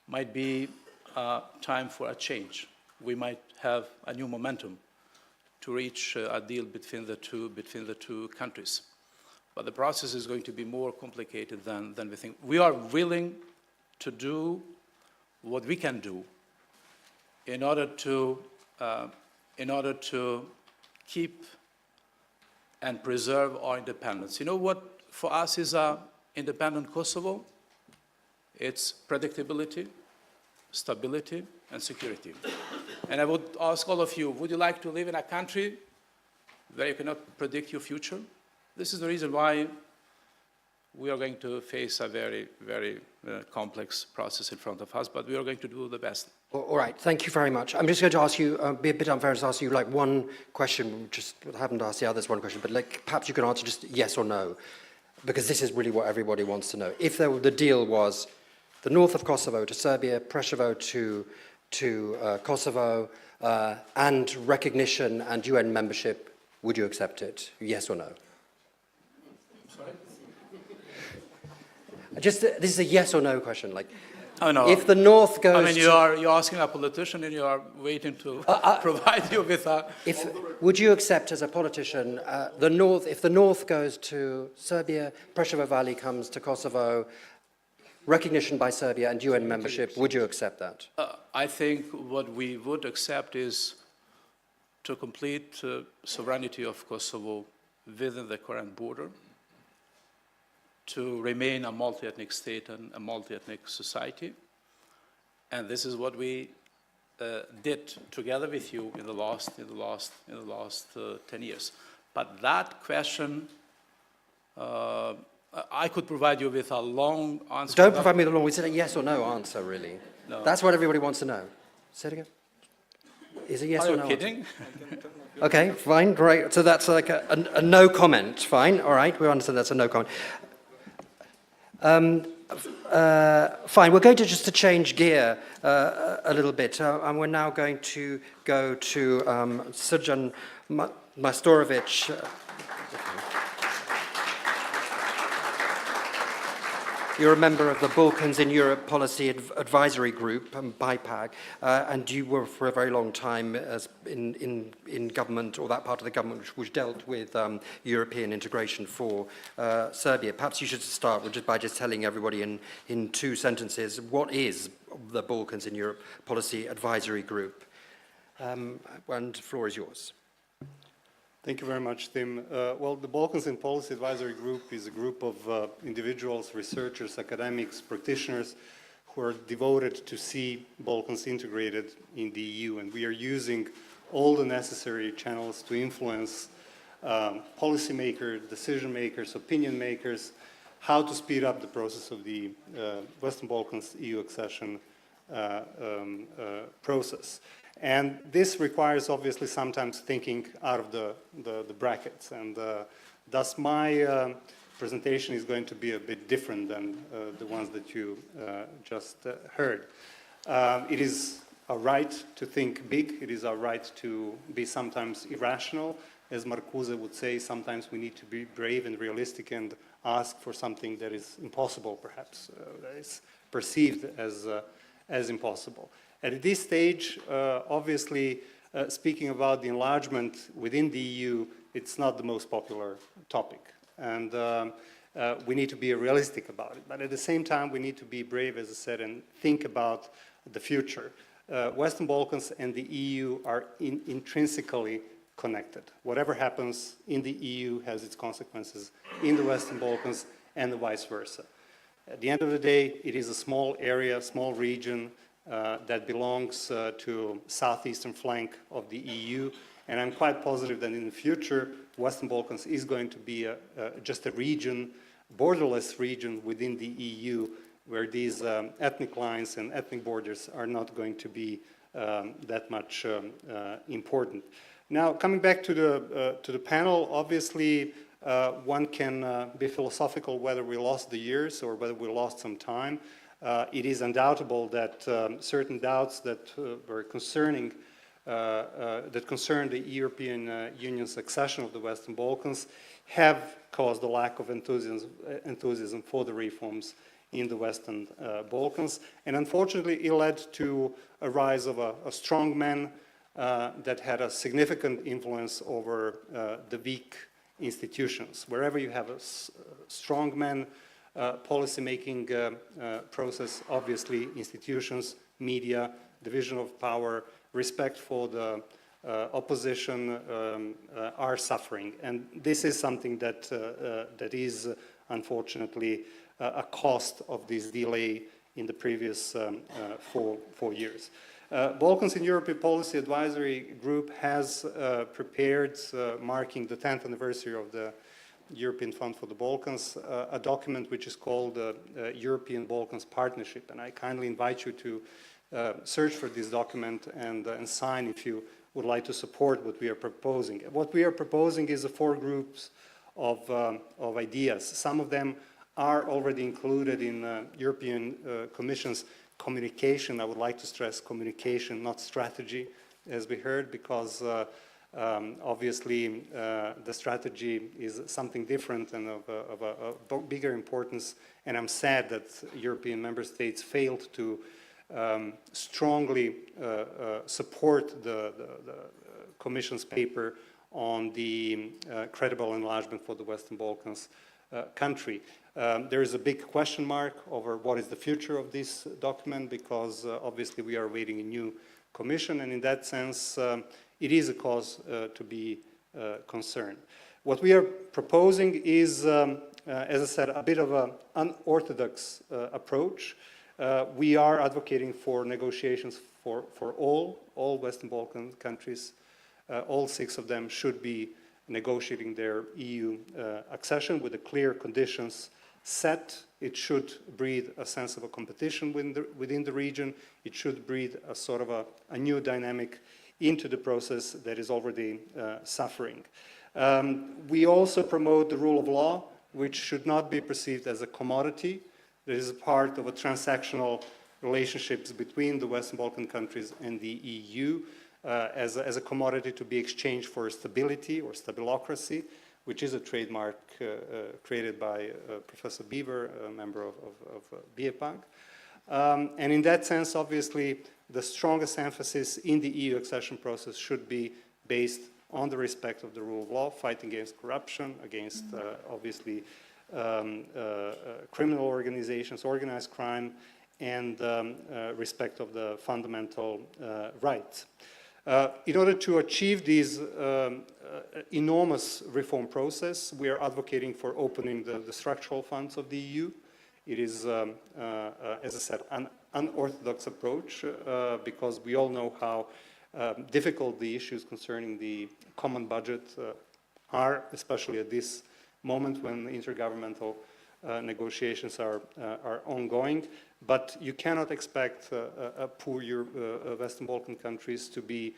might be time for a change. We might have a new momentum to reach a deal between the two countries. But the process is going to be more complicated than we think. We are willing to do what we can do in order to keep and preserve our independence. You know what for us is an independent Kosovo? It's predictability, stability, and security. And I would ask all of you, would you like to live in a country where you cannot predict your future? This is the reason why we are going to face a very, very complex process in front of us, but we are going to do the best. All right, thank you very much. I'm just going to ask you, be a bit unfair to ask you like one question, just haven't asked the others one question, but like perhaps you can answer just yes or no, because this is really what everybody wants to know. If the deal was the north of Kosovo to Serbia, Preševo to Kosovo, and recognition and UN membership, would you accept it? Yes or no? Sorry? This is a yes or no question. Like, oh, no. If the north goes, I mean, you're asking a politician, and you are waiting to provide you with a. Would you accept as a politician if the north goes to Serbia, Preševo Valley comes to Kosovo, recognition by Serbia and UN membership? Would you accept that? I think what we would accept is to complete sovereignty of Kosovo within the current border, to remain a multi-ethnic state and a multi-ethnic society. And this is what we did together with you in the last 10 years. But that question, I could provide you with a long answer. Don't provide me with a long. We said a yes or no answer, really. No. That's what everybody wants to know. Say it again. Is it yes Are or you no? kidding? Okay, fine, great. So that's like a no comment. Fine, all right. We understand that's a no comment. Fine, we're going to just to change gear a little bit, and we're now going to go to Srđan Majstorović. You're a member of the Balkans in Europe Policy Advisory Group, BIPAG, and you were for a very long time in government, or that part of the government which dealt with European integration for Serbia. Perhaps you should start by just telling everybody in 2 sentences, what is the Balkans in Europe Policy Advisory Group, And the floor is yours. Thank you very much, Tim. Well, the Balkans and Policy Advisory Group is a group of individuals, researchers, academics, practitioners who are devoted to see Balkans integrated in the EU, and we are using all the necessary channels to influence policymakers, decision makers, opinion makers, how to speed up the process of the Western Balkans EU accession process. And this requires obviously sometimes thinking out of the brackets, and thus my presentation is going to be a bit different than the ones that you just heard. It is our right to think big, it is our right to be sometimes irrational. As Marcuse would say, sometimes we need to be brave and realistic and ask for something that is impossible, perhaps, that is perceived as impossible. At this stage, obviously, speaking about the enlargement within the EU, it's not the most popular topic. And we need to be realistic about it. But at the same time, we need to be brave, as I said, and think about the future. Western Balkans and the EU are intrinsically connected. Whatever happens in the EU has its consequences in the Western Balkans and the vice versa. At the end of the day, it is a small area, small region that belongs to southeastern flank of the EU, and I'm quite positive that in the future, Western Balkans is going to be just a region, borderless region within the EU, where these ethnic lines and ethnic borders are not going to be that much important. Now, coming back to the panel, obviously one can be philosophical whether we lost the years or whether we lost some time. It is undoubtable that certain doubts that were concerning that concern the European Union's accession of the Western Balkans have caused a lack of enthusiasm for the reforms in the Western Balkans, and unfortunately it led to a rise of a strong man that had a significant influence over the weak institutions. Wherever you have a strong man policy-making process, obviously institutions, media, division of power, respect for the opposition are suffering. And this is something that, that is unfortunately a cost of this delay in the previous 4 years. Balkans in European Policy Advisory Group has prepared, marking the 10th anniversary of the European Fund for the Balkans, a document which is called the European Balkans Partnership. And I kindly invite you to search for this document and sign if you would like to support what we are proposing. What we are proposing is 4 groups of ideas. Some of them are already included in European Commission's communication. I would like to stress communication, not strategy, as we heard, because obviously the strategy is something different and of a bigger importance, and I'm sad that European member states failed to strongly support the Commission's paper on the credible enlargement for the Western Balkans country. There is a big question mark over what is the future of this document, because obviously we are awaiting a new Commission, and in that sense it is a cause to be concerned. What we are proposing is, as I said, a bit of an unorthodox approach. We are advocating for negotiations for all Western Balkan countries. All 6 of them should be negotiating their EU accession with the clear conditions set. It should breed a sense of a competition within the region. It should breed a sort of a new dynamic into the process that is already suffering. We also promote the rule of law, which should not be perceived as a commodity. That is a part of a transactional relationships between the Western Balkan countries and the EU as a commodity to be exchanged for stability or stabilocracy, which is a trademark created by Professor Beaver, a member of BSF. And in that sense, obviously, the strongest emphasis in the EU accession process should be based on the respect of the rule of law, fighting against corruption, against, obviously, criminal organizations, organized crime, and respect of the fundamental rights. In order to achieve these enormous reform process, we are advocating for opening the structural funds of the EU. It is, as I said, an unorthodox approach because we all know how difficult the issues concerning the common budget are, especially at this moment when intergovernmental negotiations are ongoing. But you cannot expect poor Western Balkan countries to be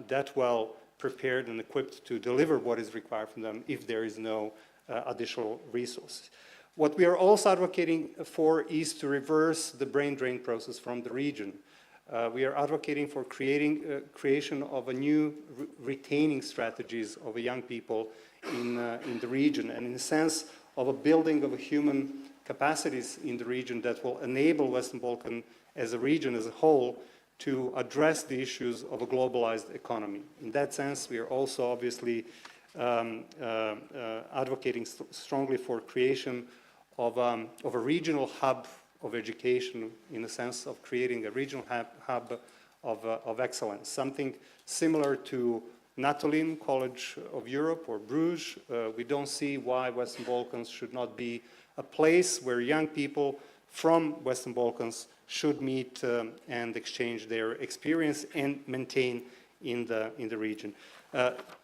that well prepared and equipped to deliver what is required from them if there is no additional resources. What we are also advocating for is to reverse the brain drain process from the region. We are advocating for creation of a new retaining strategies of young people in the region, and in the sense of a building of a human capacities in the region that will enable Western Balkan as a region as a whole to address the issues of a globalized economy. In that sense, we are also obviously advocating strongly for creation of a regional hub of education, in the sense of creating a regional hub of excellence, something similar to Natolin College of Europe or Bruges. We don't see why Western Balkans should not be a place where young people from Western Balkans should meet and exchange their experience and maintain in the region.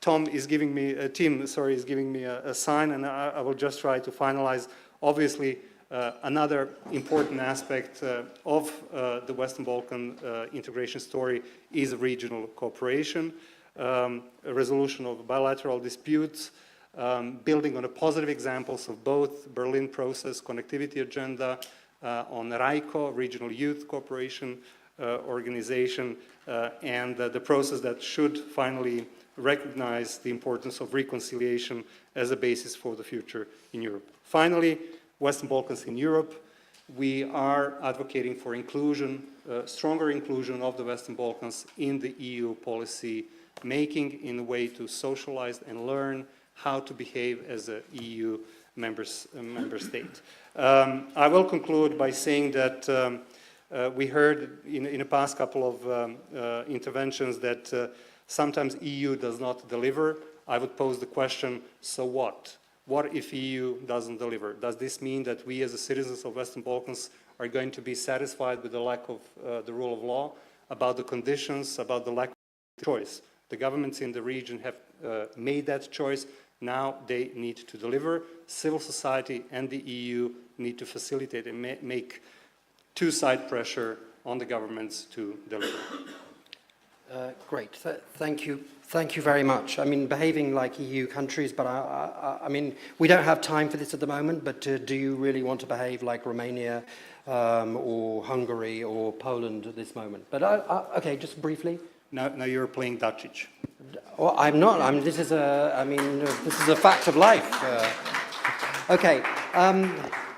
Tim is giving me a sign, and I will just try to finalize. Obviously, another important aspect of the Western Balkan integration story is regional cooperation, a resolution of bilateral disputes, building on the positive examples of both Berlin Process Connectivity Agenda, on RAICO, Regional Youth Cooperation Organization, and the process that should finally recognize the importance of reconciliation as a basis for the future in Europe. Finally, Western Balkans in Europe, we are advocating for inclusion, stronger inclusion of the Western Balkans in the EU policy making, in a way to socialize and learn how to behave as a EU member state. I will conclude by saying that we heard in the past couple of interventions that sometimes EU does not deliver. I would pose the question, so what? What if EU doesn't deliver? Does this mean that we as the citizens of Western Balkans are going to be satisfied with the lack of the rule of law, about the conditions, about the lack of choice? The governments in the region have made that choice. Now they need to deliver. Civil society and the EU need to facilitate and make two-side pressure on the governments to deliver. Great, thank you. Thank you very much. I mean, behaving like EU countries, but I mean, we don't have time for this at the moment, but do you really want to behave like Romania or Hungary or Poland at this moment? But okay, just briefly. Now you're playing Dacic. Well, I'm not. This is a fact of life. Okay.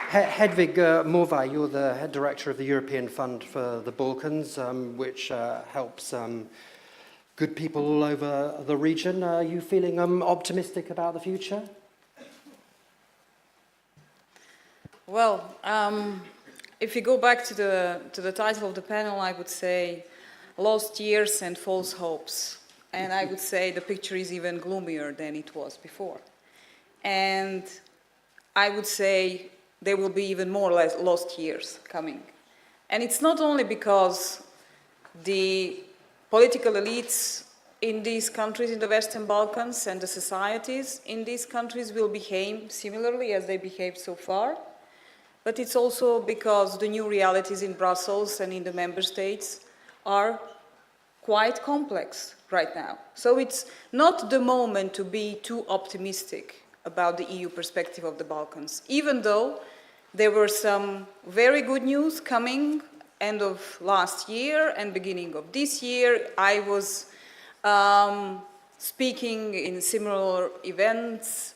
Hedvig Morvai, you're the head director of the European Fund for the Balkans, which helps good people all over the region. Are you feeling optimistic about the future? Well, if you go back to the title of the panel, I would say lost years and false hopes. And I would say the picture is even gloomier than it was before. And I would say there will be even more lost years coming. And it's not only because the political elites in these countries in the Western Balkans and the societies in these countries will behave similarly as they behaved so far, but it's also because the new realities in Brussels and in the member states are quite complex right now. So it's not the moment to be too optimistic about the EU perspective of the Balkans, even though there were some very good news coming end of last year and beginning of this year. I was speaking in similar events,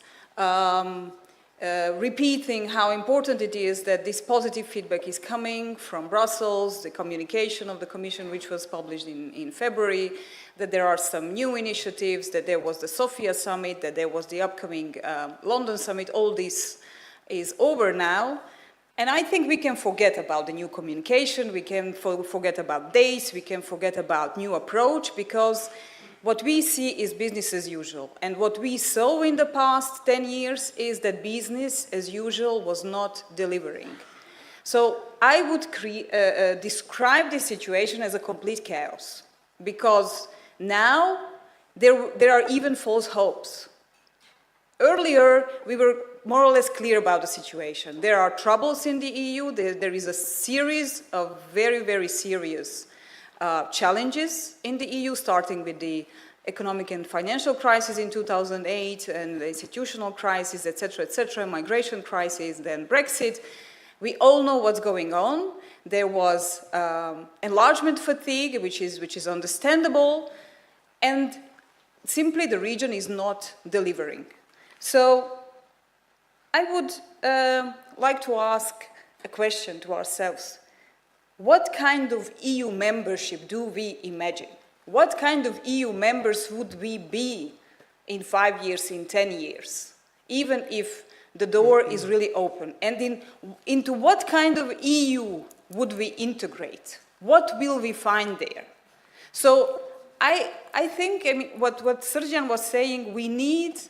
repeating how important it is that this positive feedback is coming from Brussels, the communication of the Commission which was published in February, that there are some new initiatives, that there was the Sofia summit, that there was the upcoming London summit. All this is over now. And I think we can forget about the new communication, we can forget about dates, we can forget about new approach, because what we see is business as usual. And what we saw in the past 10 years is that business as usual was not delivering. So I would describe this situation as a complete chaos, because now there are even false hopes. Earlier, we were more or less clear about the situation. There are troubles in the EU. There is a series of very, very serious challenges in the EU, starting with the economic and financial crisis in 2008, and the institutional crisis, etc., migration crisis, then Brexit. We all know what's going on. There was enlargement fatigue, which is understandable, and simply the region is not delivering. So I would like to ask a question to ourselves. What kind of EU membership do we imagine? What kind of EU members would we be in 5 years, in 10 years, even if the door is really open? And into what kind of EU would we integrate? What will we find there? So I think, I mean, what Srdjan was saying, we need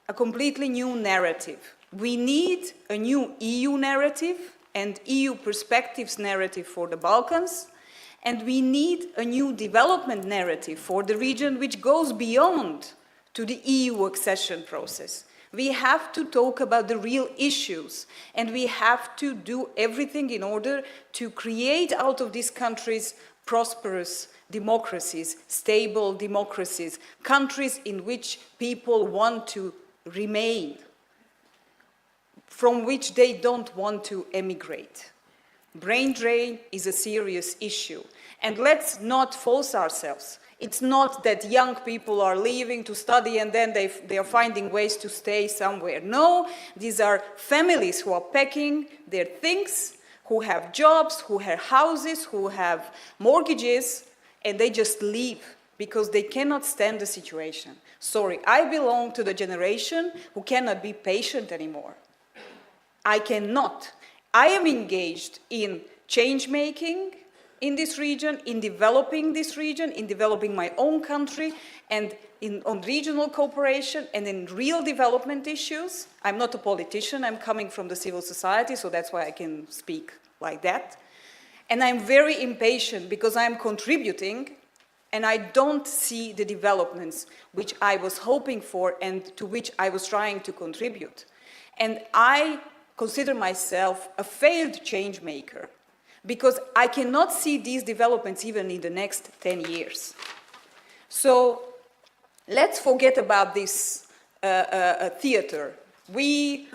a completely new narrative. We need a new EU narrative and EU perspectives narrative for the Balkans, and we need a new development narrative for the region which goes beyond to the EU accession process. We have to talk about the real issues, and we have to do everything in order to create out of these countries prosperous democracies, stable democracies, countries in which people want to remain, from which they don't want to emigrate. Brain drain is a serious issue. And let's not false ourselves. It's not that young people are leaving to study and then they are finding ways to stay somewhere. No, these are families who are packing their things, who have jobs, who have houses, who have mortgages, and they just leave because they cannot stand the situation. Sorry, I belong to the generation who cannot be patient anymore. I cannot. I am engaged in change-making in this region, in developing this region, in developing my own country, and on regional cooperation and in real development issues. I'm not a politician, I'm coming from the civil society, so that's why I can speak like that. And I'm very impatient because I'm contributing and I don't see the developments which I was hoping for and to which I was trying to contribute. And I consider myself a failed change maker because I cannot see these developments even in the next 10 years. So let's forget about this theater. We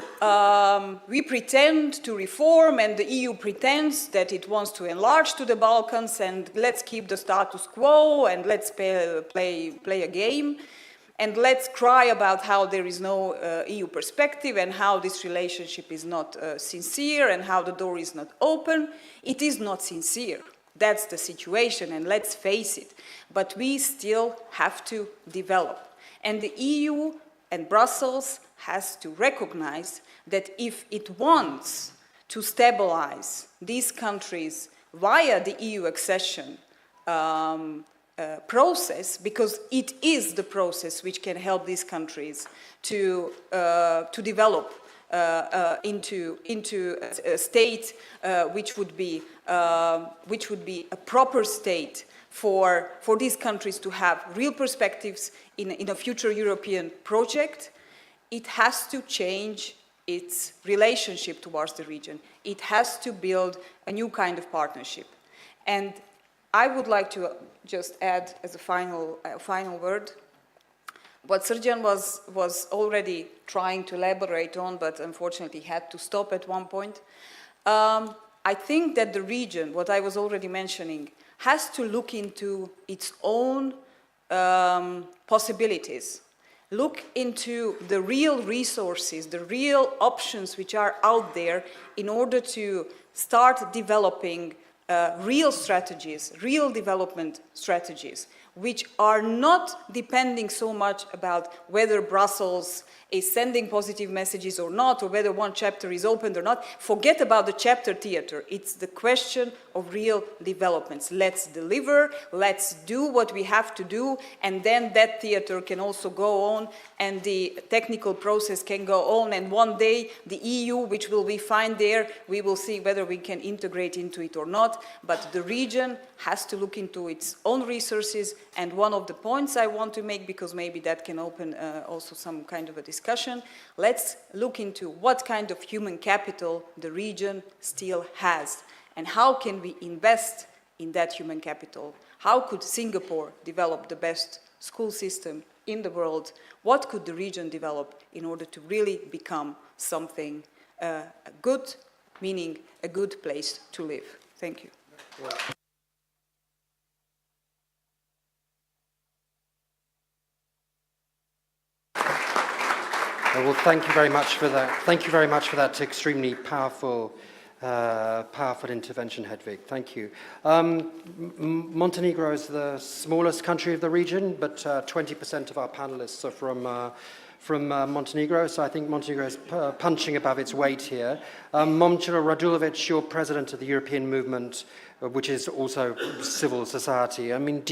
pretend to reform, and the EU pretends that it wants to enlarge to the Balkans, and let's keep the status quo, and let's play a game, and let's cry about how there is no EU perspective, and how this relationship is not sincere, and how the door is not open. It is not sincere. That's the situation, and let's face it. But we still have to develop. And the EU and Brussels has to recognize that if it wants to stabilize these countries via the EU accession process, because it is the process which can help these countries to develop into a state which would be a proper state for these countries to have real perspectives in a future European project, it has to change its relationship towards the region. It has to build a new kind of partnership. And I would like to just add as a final word, what Srdjan was already trying to elaborate on, but unfortunately had to stop at one point. I think that the region, what I was already mentioning, has to look into its own possibilities. Look into the real resources, the real options which are out there in order to start developing real strategies, real development strategies, which are not depending so much about whether Brussels is sending positive messages or not, or whether one chapter is opened or not. Forget about the chapter theater. It's the question of real developments. Let's deliver, let's do what we have to do, and then that theater can also go on, and the technical process can go on, and one day the EU, which will be fine there, we will see whether we can integrate into it or not, but the region has to look into its own resources. And one of the points I want to make, because maybe that can open also some kind of a discussion, let's look into what kind of human capital the region still has, and how can we invest in that human capital. How could Singapore develop the best school system in the world? What could the region develop in order to really become something good, meaning a good place to live? Thank you. Well, thank you very much for that. Thank you very much for that extremely powerful intervention, Hedvig. Thank you. Montenegro is the smallest country of the region, but 20% of our panelists are from Montenegro, so I think Montenegro is punching above its weight here. Momčilo Radulovic, you're president of the European Movement, which is also civil society. I mean,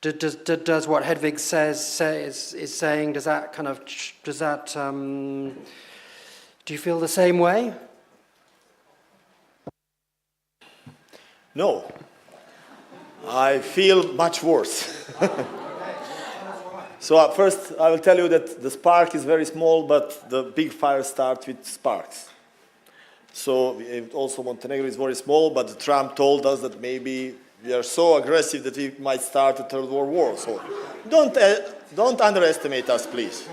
does what Hedvig is saying, do you feel the same way? No, I feel much worse. So first I will tell you that the spark is very small, but the big fire starts with sparks. So also Montenegro is very small, but Trump told us that maybe we are so aggressive that we might start a third world war. So don't underestimate us, please.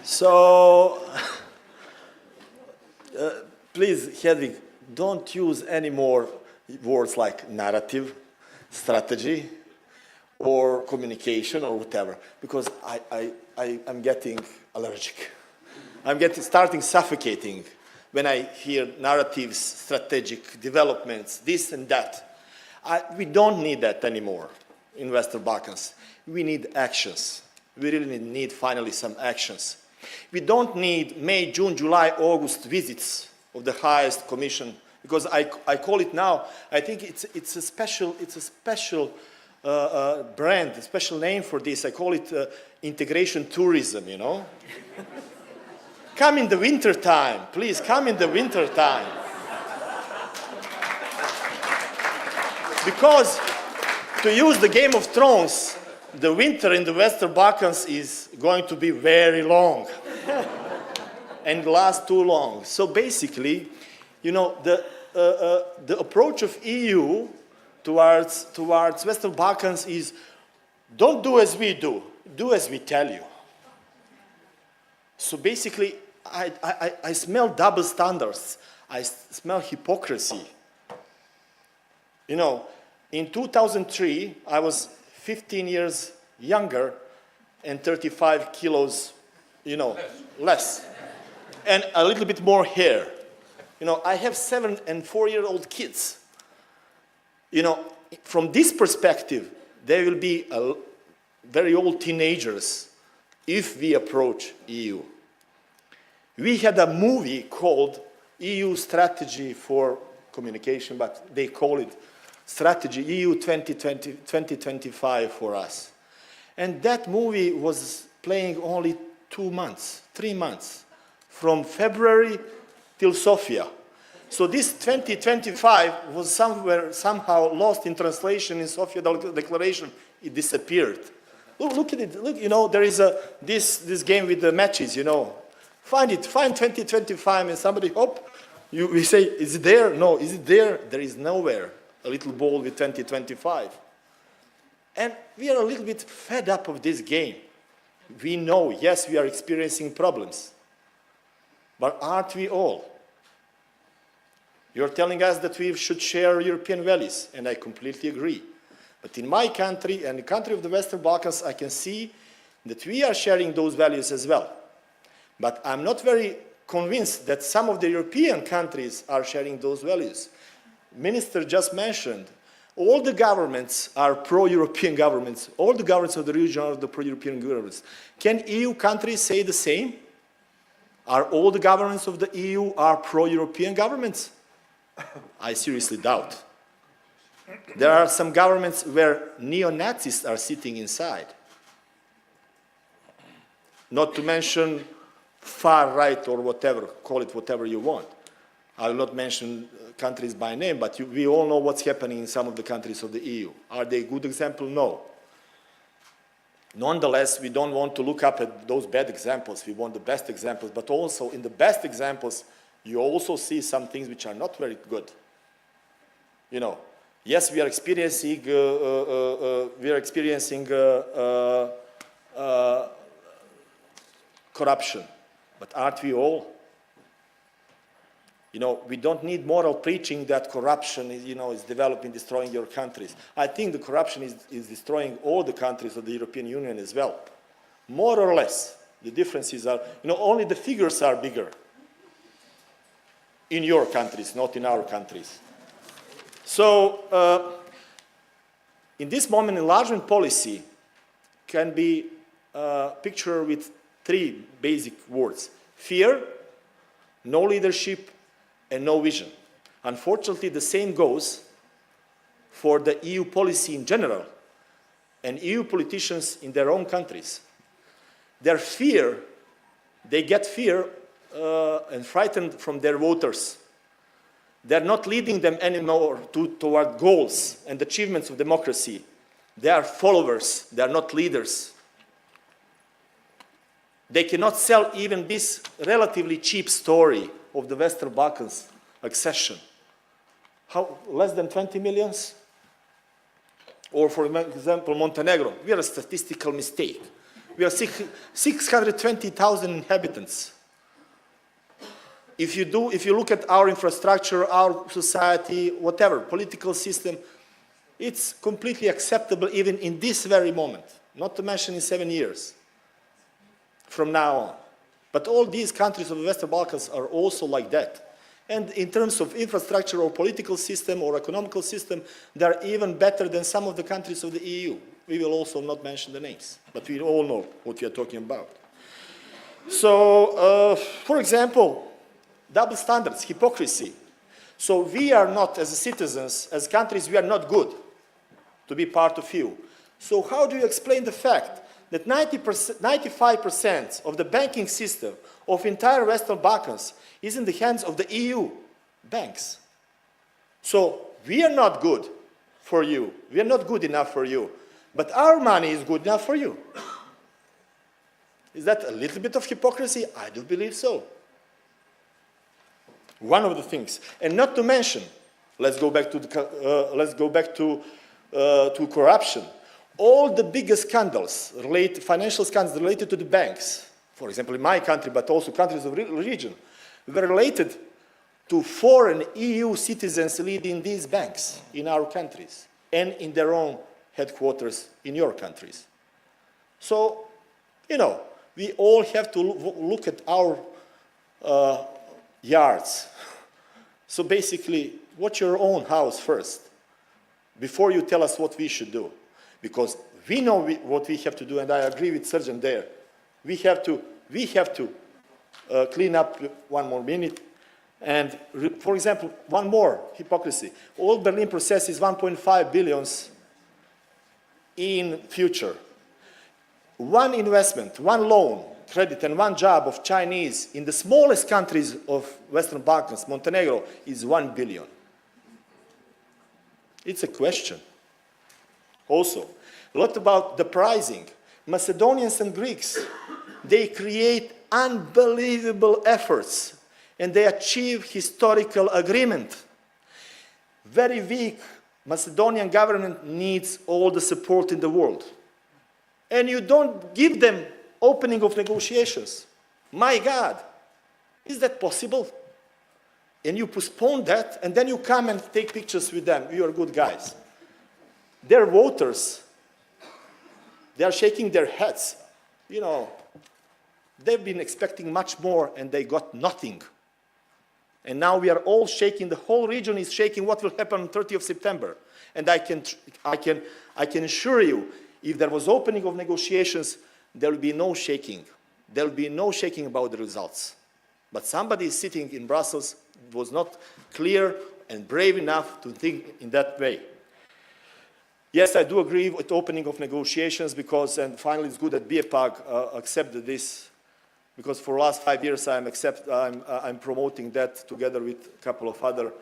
So please, Hedvig, don't use any more words like narrative, strategy, or communication, or whatever, because I'm getting allergic. I'm starting suffocating when I hear narratives, strategic developments, this and that. We don't need that anymore in Western Balkans. We need actions. We really need finally some actions. We don't need May, June, July, August visits of the highest commission, because I call it now, I think it's a special brand, a special name for this. I call it integration tourism, you know. Come in the winter time, please, come in the winter time. Because, to use the Game of Thrones, the winter in the Western Balkans is going to be very long and last too long. So basically, you know, the approach of EU towards Western Balkans is, don't do as we do, do as we tell you. So basically, I smell double standards. I smell hypocrisy. You know, in 2003, I was 15 years younger and 35 kilos, you know, less. And a little bit more hair. You know, I have 7- and 4-year-old kids. You know, from this perspective, they will be very old teenagers if we approach EU. We had a movie called EU Strategy for Communication, but they call it Strategy EU 2025 for us. And that movie was playing only 2 months, 3 months, from February till Sofia. So this 2025 was somehow lost in translation in Sofia Declaration. It disappeared. Look at it. Look, you know, there is this game with the matches, you know. Find 2025, and somebody, we say, is it there? No, is it there? There is nowhere. A little ball with 2025. And we are a little bit fed up of this game. We know, yes, we are experiencing problems. But aren't we all? You're telling us that we should share European values, and I completely agree. But in my country and the country of the Western Balkans, I can see that we are sharing those values as well. But I'm not very convinced that some of the European countries are sharing those values. Minister just mentioned All the governments are pro-European governments. All the governments of the region are the pro-European governments. Can EU countries say the same? Are all the governments of the EU are pro-European governments? I seriously doubt. There are some governments where neo-Nazis are sitting inside. Not to mention far right or whatever, call it whatever you want. I will not mention countries by name, but we all know what's happening in some of the countries of the EU. Are they a good example? No. Nonetheless, we don't want to look up at those bad examples. We want the best examples, but also in the best examples, you also see some things which are not very good. You know, yes, we are experiencing corruption, but aren't we all? You know, we don't need moral preaching that corruption is, is developing, destroying your countries. I think the corruption is destroying all the countries of the European Union as well. More or less. The differences are, only the figures are bigger in your countries, not in our countries. So, in this moment, enlargement policy can be pictured with 3 basic words: fear, no leadership, and no vision. Unfortunately, the same goes for the EU policy in general and EU politicians in their own countries. Their fear, they get fear and frightened from their voters. They're not leading them anymore toward goals and achievements of democracy. They are followers, they are not leaders. They cannot sell even this relatively cheap story of the Western Balkans accession. How, less than 20 millions? Or for example, Montenegro, we are a statistical mistake. We are 620,000 inhabitants. If you look at our infrastructure, our society, whatever, political system, it's completely acceptable even in this very moment, not to mention in 7 years from now on. But all these countries of the Western Balkans are also like that. And in terms of infrastructure or political system or economical system, they're even better than some of the countries of the EU. We will also not mention the names, but we all know what we are talking about. So, for example, double standards, hypocrisy. So we are not, as citizens, as countries, we are not good to be part of EU. So how do you explain the fact that 95% of the banking system of entire Western Balkans is in the hands of the EU banks? So we are not good for you. We are not good enough for you. But our money is good enough for you. Is that a little bit of hypocrisy? I do believe so. One of the things. And not to mention, let's go back to corruption. All the biggest scandals, financial scandals related to the banks, for example, in my country, but also countries of the region, were related to foreign EU citizens leading these banks in our countries and in their own headquarters in your countries. So, we all have to look at our yards. So basically, watch your own house first before you tell us what we should do. Because we know what we have to do, and I agree with Sergeant there. We have to clean up 1 more minute. And for example, one more hypocrisy. All Berlin process is 1.5 billion in future. One investment, one loan, credit, and one job of Chinese in the smallest countries of Western Balkans, Montenegro, is 1 billion. It's a question. Also, a lot about the pricing. Macedonians and Greeks, they create unbelievable efforts and they achieve historical agreement. Very weak Macedonian government needs all the support in the world. And you don't give them opening of negotiations. My God, is that possible? And you postpone that and then you come and take pictures with them. You are good guys. Their voters, they are shaking their heads. They've been expecting much more and they got nothing. And now we are all shaking, the whole region is shaking what will happen on 30th of September. And I can assure you, if there was opening of negotiations, there will be no shaking. There will be no shaking about the results. But somebody sitting in Brussels was not clear and brave enough to think in that way. Yes, I do agree with opening of negotiations because, and finally it's good that BSF accepted this, because for the last 5 years I'm promoting that together with a couple of other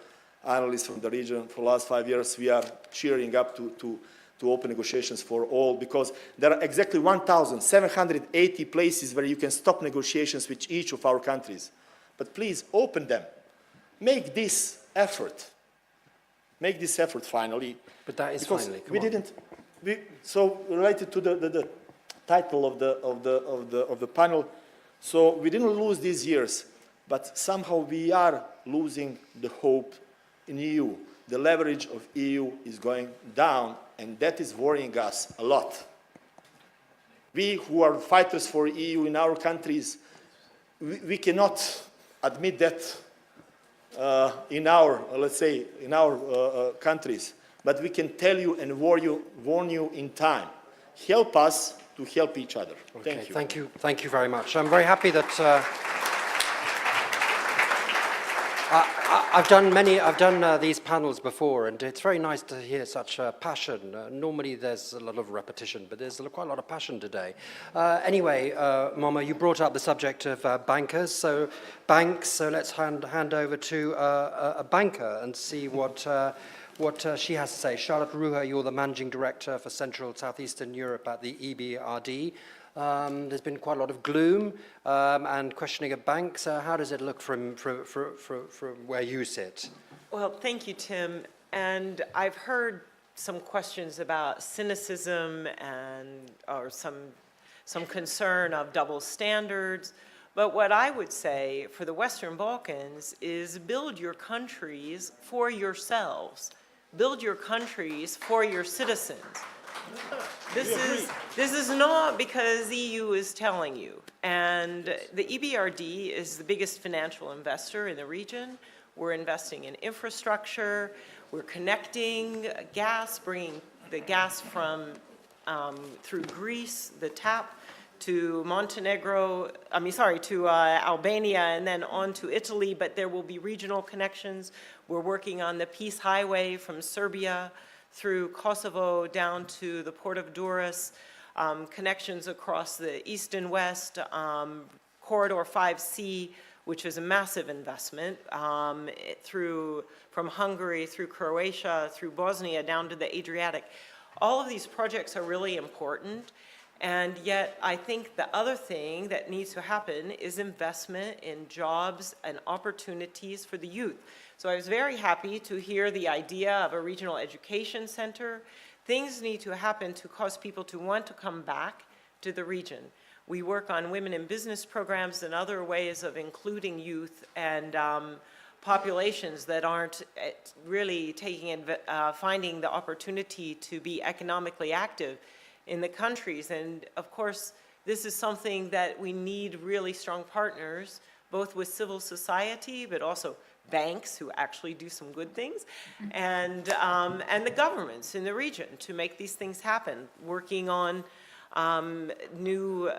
analysts from the region. For the last 5 years we are cheering up to open negotiations for all, because there are exactly 1,780 places where you can stop negotiations with each of our countries. But please open them. Make this effort. Make this effort finally. But that is because finally. we didn't. So related to the title of the panel, so we didn't lose these years, but somehow we are losing the hope in EU. The leverage of EU is going down, and that is worrying us a lot. We who are fighters for EU in our countries, we cannot admit that in our, let's say, in our countries, but we can tell you and warn you in time. Help us to help each other. Okay, Thank you. thank you very much. I'm very happy that I've done these panels before, and it's very nice to hear such passion. Normally there's a lot of repetition, but there's quite a lot of passion today. Anyway, Mama, you brought up the subject of bankers, so banks. So let's hand over to a banker and see what she has to say. Charlotte Ruha, you're the Managing Director for Central Southeastern Europe at the EBRD. There's been quite a lot of gloom and questioning of banks. How does it look from where you sit? Well, thank you, Tim. And I've heard some questions about cynicism or some concern of double standards. But what I would say for the Western Balkans is build your countries for yourselves. Build your countries for your citizens. This is not because the EU is telling you. And the EBRD is the biggest financial investor in the region. We're investing in infrastructure. We're connecting gas, bringing the gas from through Greece, the TAP, to Montenegro, to Albania, and then on to Italy, but there will be regional connections. We're working on the Peace Highway from Serbia through Kosovo down to the port of Durrës, connections across the east and west, Corridor 5C, which is a massive investment, from Hungary, through Croatia, through Bosnia, down to the Adriatic. All of these projects are really important, and yet I think the other thing that needs to happen is investment in jobs and opportunities for the youth. So I was very happy to hear the idea of a regional education center. Things need to happen to cause people to want to come back to the region. We work on women in business programs and other ways of including youth and populations that aren't really finding the opportunity to be economically active in the countries. And of course, this is something that we need really strong partners, both with civil society, but also banks who actually do some good things, and the governments in the region to make these things happen, working on new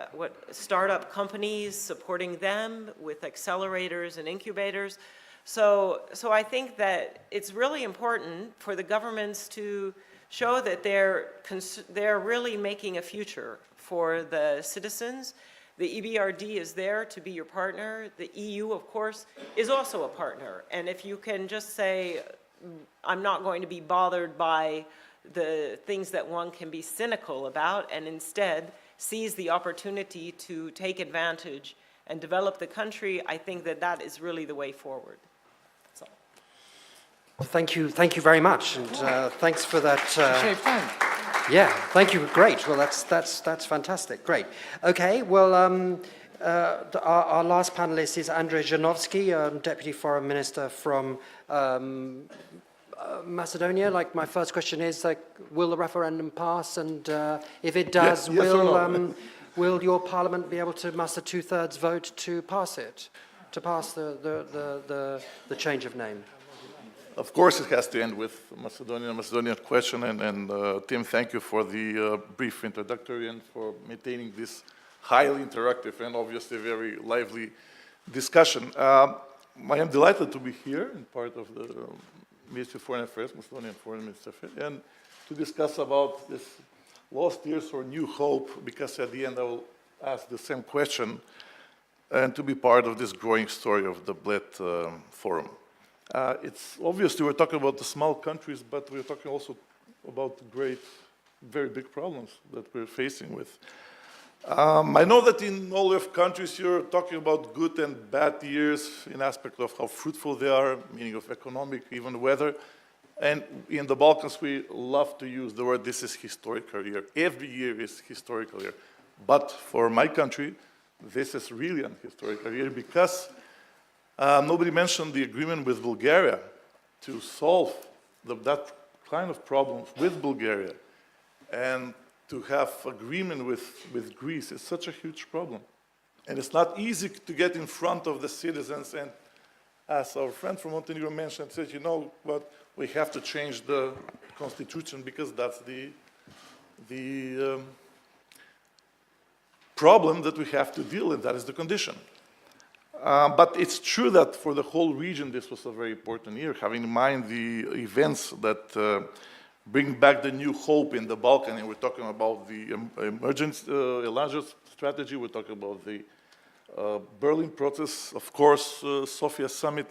startup companies, supporting them with accelerators and incubators. So I think that it's really important for the governments to show that they're really making a future for the citizens. The EBRD is there to be your partner. The EU, of course, is also a partner. And if you can just say, I'm not going to be bothered by the things that one can be cynical about, and instead seize the opportunity to take advantage and develop the country, I think that that is really the way forward. That's all. Well, thank you very much, and thanks for that. Save time. Yeah, thank you. Great. Well, that's fantastic. Great. Okay. Well, our last panelist is Andrzej Janowski, Deputy Foreign Minister from Macedonia. Like, my first question is, will the referendum pass? And if it does, yes or no? will your parliament be able to muster 2/3 vote to pass it? to pass the change of name? Of course, it has to end with Macedonian question. And Tim, thank you for the brief introductory and for maintaining this highly interactive and obviously very lively discussion. I am delighted to be here and part of the Ministry of Foreign Affairs, Macedonian Foreign Minister, and to discuss about this lost years or new hope, because at the end I will ask the same question, and to be part of this growing story of the BLET Forum. It's obviously we're talking about the small countries, but we're talking also about great, very big problems that we're facing with. I know that in all of countries you're talking about good and bad years in aspect of how fruitful they are, meaning of economic, even weather. And in the Balkans, we love to use the word, this is historical year. Every year is historical year. But for my country, this is really an historical year because nobody mentioned the agreement with Bulgaria to solve that kind of problems with Bulgaria. And to have agreement with Greece is such a huge problem. And it's not easy to get in front of the citizens. And as our friend from Montenegrin mentioned, said, you know what, we have to change the constitution because that's the problem that we have to deal with, that is the condition. But it's true that for the whole region, this was a very important year, having in mind the events that bring back the new hope in the Balkan. And we're talking about the enlargement strategy, we're talking about the Berlin process, of course, Sofia summit.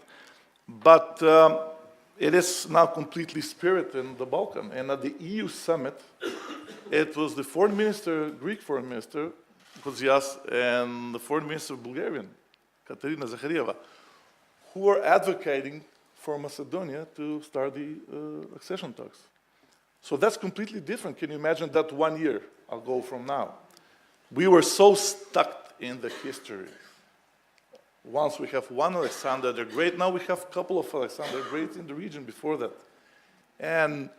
But it is now completely spirit in the Balkan. And at the EU summit, it was the foreign minister, Greek foreign minister, Kozias, and the foreign minister, Bulgarian, Katerina Zakharieva, who were advocating for Macedonia to start the accession talks. So that's completely different. Can you imagine that 1 year ago from now? We were so stuck in the history. Once we have one Alexander the Great, now we have a couple of Alexander the Great in the region before that. And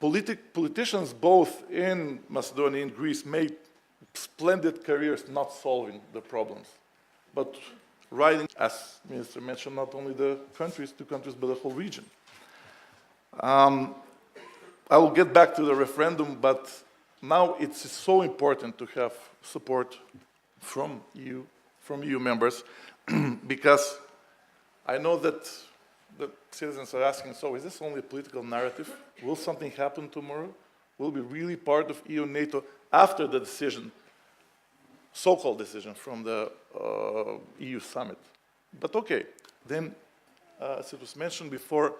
politicians both in Macedonia and Greece made splendid careers not solving the problems, but writing, as the Minister mentioned, not only the countries, two countries, but the whole region. I will get back to the referendum, but now it's so important to have support from EU members, because I know that the citizens are asking, so is this only a political narrative? Will something happen tomorrow? Will we really part of EU and NATO after the decision, so-called decision from the EU summit? But okay, then, as it was mentioned before,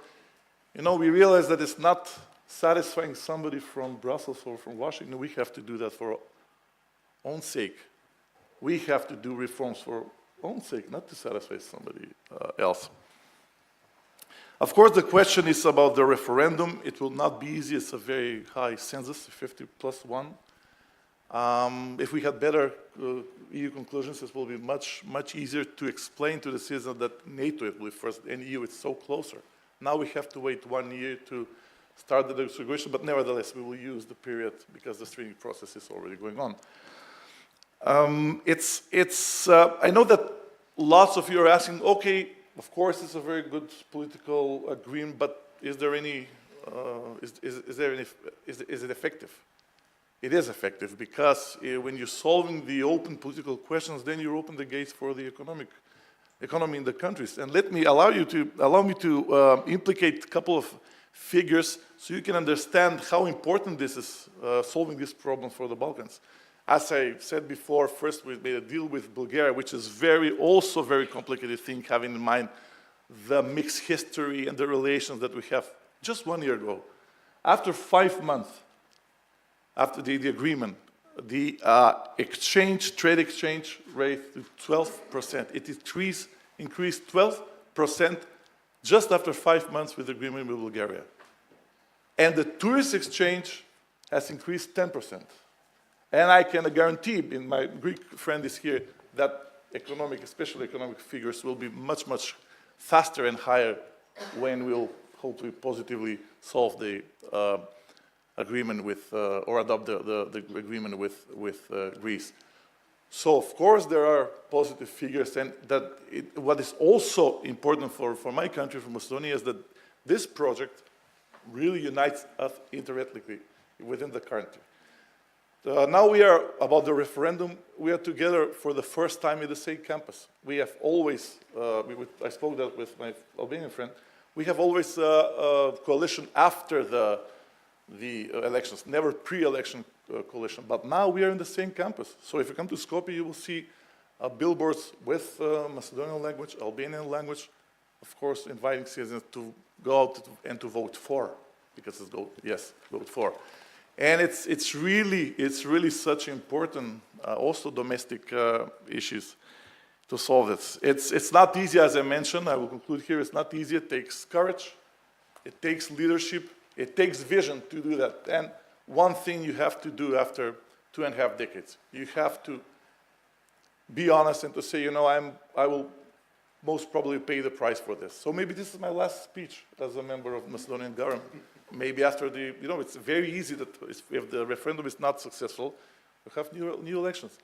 you know, we realize that it's not satisfying somebody from Brussels or from Washington. We have to do that for our own sake. We have to do reforms for our own sake, not to satisfy somebody else. Of course, the question is about the referendum. It will not be easy. It's a very high census, 50+1. If we had better EU conclusions, it will be much, much easier to explain to the citizens that NATO will be first and EU is so closer. Now we have to wait 1 year to start the negotiation, but nevertheless, we will use the period because the screening process is already going on. I know that lots of you are asking, okay, of course, it's a very good political agreement, but is there any, is it effective? It is effective because when you're solving the open political questions, then you open the gates for the economy in the countries. And allow me to implicate a couple of figures so you can understand how important this is, solving this problem for the Balkans. As I said before, first we made a deal with Bulgaria, which is also very complicated thing, having in mind the mixed history and the relations that we have just 1 year ago. After 5 months, after the agreement, the trade exchange rate to 12%. It increased 12% just after 5 months with the agreement with Bulgaria. And the tourist exchange has increased 10%. And I can guarantee, my Greek friend is here, that especially economic figures will be much, much faster and higher when we'll hopefully positively solve the agreement with, or adopt the agreement with Greece. So, of course, there are positive figures, and what is also important for my country, for Macedonia, is that this project really unites us interethnically within the country. Now we are, about the referendum, we are together for the first time in the same campus. We have always, I spoke that with my Albanian friend, we have always a coalition after the elections, never pre-election coalition. But now we are in the same campus. So if you come to Skopje, you will see billboards with Macedonian language, Albanian language, of course, inviting citizens to go out and to vote for, because it's vote for. And it's really such important, also domestic issues to solve this. It's not easy, as I mentioned. I will conclude here. It's not easy. It takes courage. It takes leadership. It takes vision to do that. And one thing you have to do after 2.5 decades, you have to be honest and to say, you know, I will most probably pay the price for this. So maybe this is my last speech as a member of the Macedonian government. Maybe after it's very easy that if the referendum is not successful, you have new elections.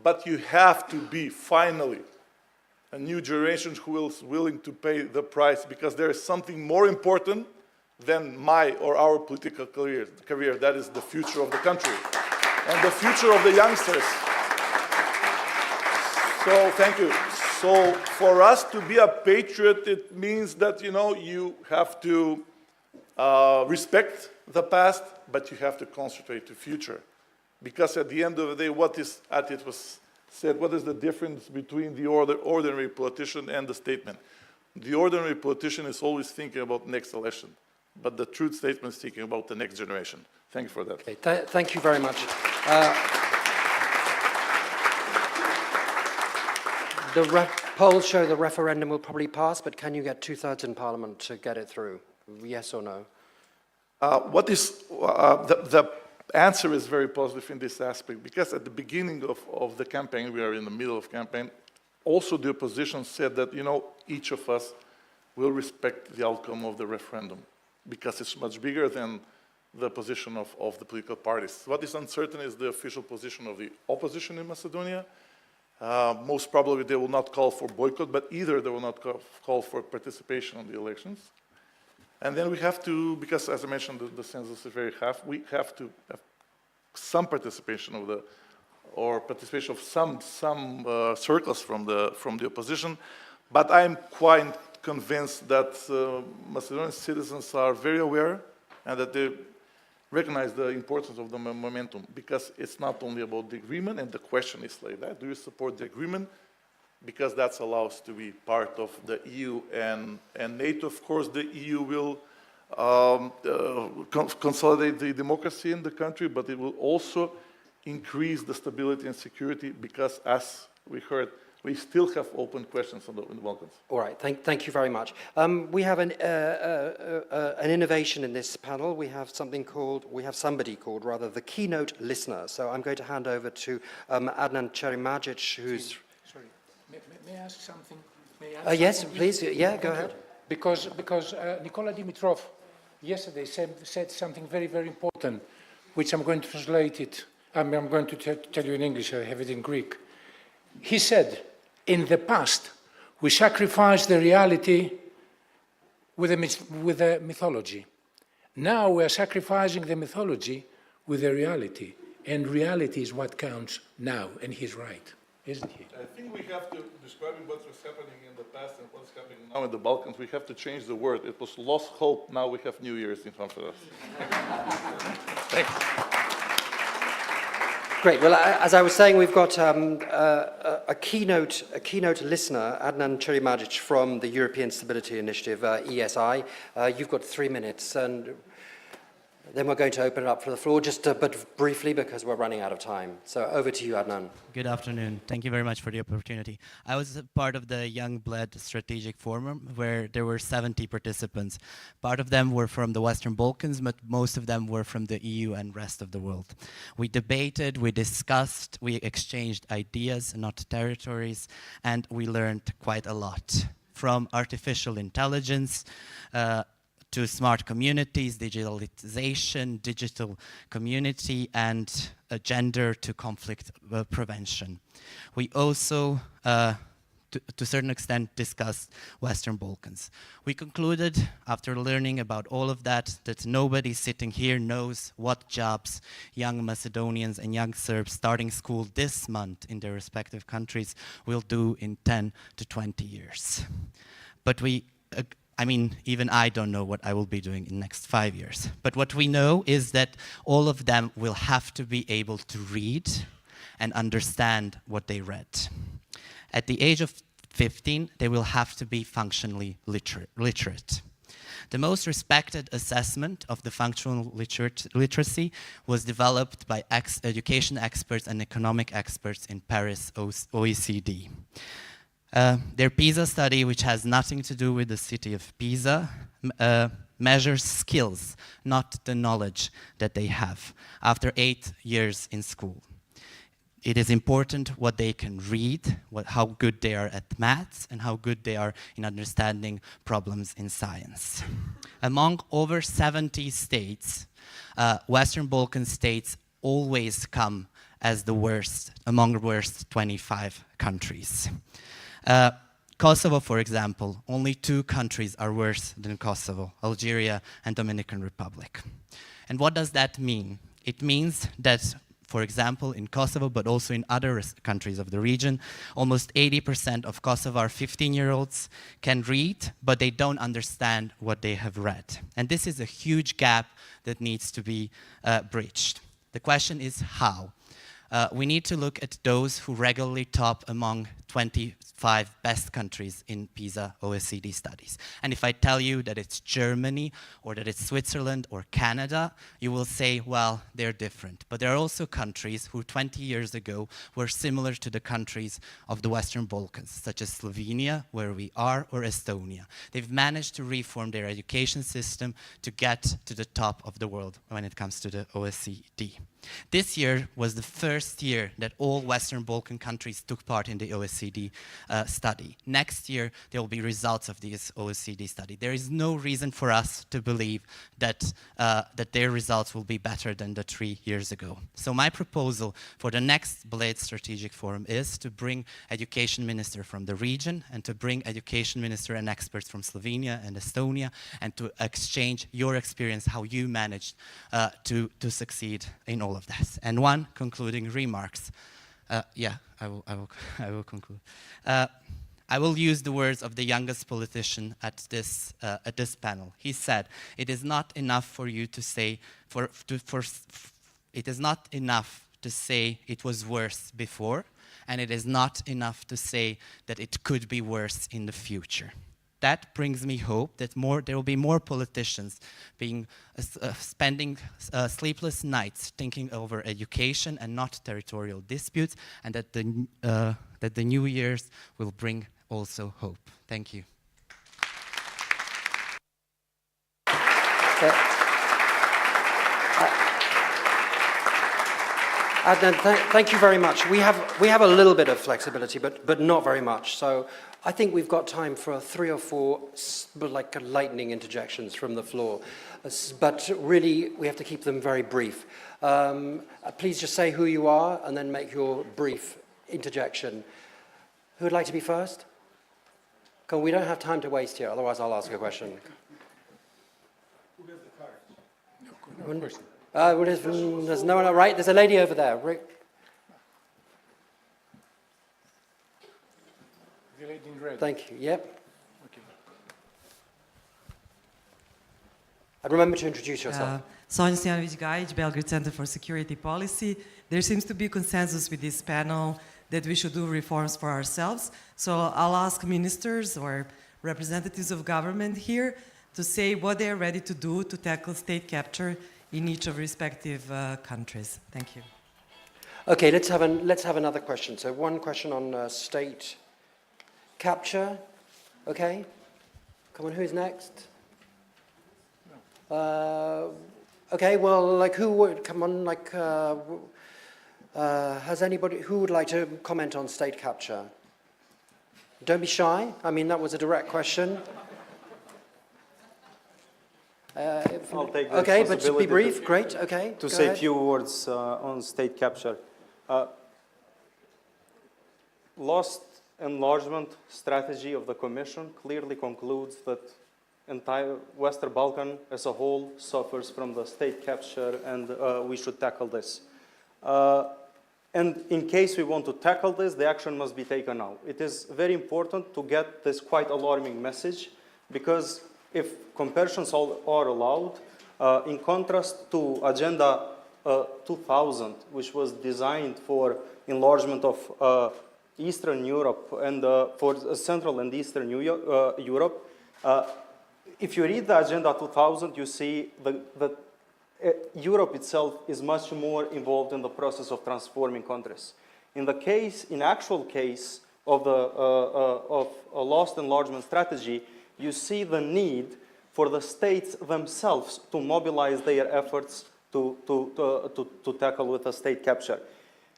But you have to be, finally, a new generation who is willing to pay the price, because there is something more important than my or our political career. That is the future of the country and the future of the youngsters. So, thank you. So, for us to be a patriot, it means that, you know, you have to respect the past, but you have to concentrate the future. Because at the end of the day, what is the difference between the ordinary politician and the statesman? The ordinary politician is always thinking about next election, but the truth statement is thinking about the next generation. Thank you for that. Okay, thank you very much. The polls show the referendum will probably pass, but can you get 2/3 in Parliament to get it through? Yes or no? The answer is very positive in this aspect, because at the beginning of the campaign, we are in the middle of campaign, also the opposition said that, you know, each of us will respect the outcome of the referendum, because it's much bigger than the position of the political parties. What is uncertain is the official position of the opposition in Macedonia. Most probably they will not call for boycott, but either they will not call for participation in the elections. And then we have to, because as I mentioned, the census is very high, we have to have some participation of some circles from the opposition. But I'm quite convinced that Macedonian citizens are very aware and that they recognize the importance of the momentum, because it's not only about the agreement, and the question is like that, do you support the agreement? Because that allows us to be part of the EU and NATO. Of course, the EU will consolidate the democracy in the country, but it will also increase the stability and security, because, as we heard, we still have open questions in the Balkans. All right, thank you very much. We have an innovation in this panel. We have somebody called the keynote listener. So I'm going to hand over to Adnan Cherimagic, who's... Sorry, may I ask something? Yes, please. Yeah, go ahead. Because Nikola Dimitrov yesterday said something very, very important, which I'm going to translate it. I'm going to tell you in English. I have it in Greek. He said, in the past, we sacrificed the reality with the mythology. Now we are sacrificing the mythology with the reality. And reality is what counts now. And he's right, isn't he? I think we have to, describing what was happening in the past and what's happening now in the Balkans, we have to change the word. It was lost hope. Now we have New Year's in front of us. Thanks. Great. Well, as I was saying, we've got a keynote listener, Adnan Cherimagic from the European Stability Initiative, ESI. You've got 3 minutes, and then we're going to open it up for the floor, but briefly, because we're running out of time. So over to you, Adnan. Good afternoon. Thank you very much for the opportunity. I was a part of the Young Blood Strategic Forum, where there were 70 participants. Part of them were from the Western Balkans, but most of them were from the EU and rest of the world. We debated, we discussed, we exchanged ideas, not territories, and we learned quite a lot. From artificial intelligence, to smart communities, digitalization, digital community, and gender to conflict prevention. We also, to a certain extent, discussed Western Balkans. We concluded, after learning about all of that nobody sitting here knows what jobs young Macedonians and young Serbs starting school this month in their respective countries will do in 10 to 20 years. But even I don't know what I will be doing in the next 5 years. But what we know is that all of them will have to be able to read and understand what they read. At the age of 15, they will have to be functionally literate. The most respected assessment of the functional literacy was developed by education experts and economic experts in Paris OECD. Their PISA study, which has nothing to do with the city of Pisa, measures skills, not the knowledge that they have after 8 years in school. It is important what they can read, how good they are at maths, and how good they are in understanding problems in science. Among over 70 states, Western Balkan states always come as the worst, among the worst 25 countries. Kosovo, for example, only 2 countries are worse than Kosovo, Algeria and Dominican Republic. And what does that mean? It means that, for example, in Kosovo, but also in other countries of the region, almost 80% of Kosovar 15-year-olds can read, but they don't understand what they have read. And this is a huge gap that needs to be bridged. The question is how? We need to look at those who regularly top among 25 best countries in PISA OECD studies. And if I tell you that it's Germany or that it's Switzerland or Canada, you will say, well, they're different. But there are also countries who 20 years ago were similar to the countries of the Western Balkans, such as Slovenia, where we are, or Estonia. They've managed to reform their education system to get to the top of the world when it comes to the OECD. This year was the first year that all Western Balkan countries took part in the OECD study. Next year, there will be results of this OECD study. There is no reason for us to believe that their results will be better than the 3 years ago. So my proposal for the next BLED Strategic Forum is to bring education minister from the region and to bring education minister and experts from Slovenia and Estonia and to exchange your experience, how you managed to succeed in all of that. And one concluding remarks. I will conclude. I will use the words of the youngest politician at this panel. He said, "It is not enough for you to say it is not enough to say it was worse before, and it is not enough to say that it could be worse in the future." That brings me hope that there will be more politicians spending sleepless nights thinking over education and not territorial disputes, and that the new years will bring also hope. Thank you. Adnan, thank you very much. We have a little bit of flexibility, but not very much. So I think we've got time for 3 or 4 like lightning interjections from the floor. But really, we have to keep them very brief. Please just say who you are and then make your brief interjection. Who would like to be first? Come on, we don't have time to waste here, otherwise I'll ask a question. Who has the card? No person. There's no one, right? There's a lady over there. The lady in red. Thank you. Yep. Okay. And remember to introduce yourself. Sonja Stojanović-Gajić, Belgrade Center for Security Policy. There seems to be consensus with this panel that we should do reforms for ourselves. So I'll ask ministers or representatives of government here to say what they are ready to do to tackle state capture in each of respective countries. Thank you. Okay, let's have another question. So one question on state capture. Okay. Come on, who's next? Okay, well, like who would, come on, like, has anybody, who would like to comment on state capture? Don't be shy. I mean, that was a direct question. I'll take the Okay, but be responsibility brief. Great. Okay. to go say a ahead. few words on state capture. Lost enlargement strategy of the Commission clearly concludes that entire Western Balkan as a whole suffers from the state capture, and we should tackle this. And in case we want to tackle this, the action must be taken now. It is very important to get this quite alarming message, because if comparisons are allowed, in contrast to Agenda 2000, which was designed for enlargement of Eastern Europe and for Central and Eastern Europe, if you read the Agenda 2000, you see that Europe itself is much more involved in the process of transforming countries. In actual case of a lost enlargement strategy, you see the need for the states themselves to mobilize their efforts to tackle with the state capture.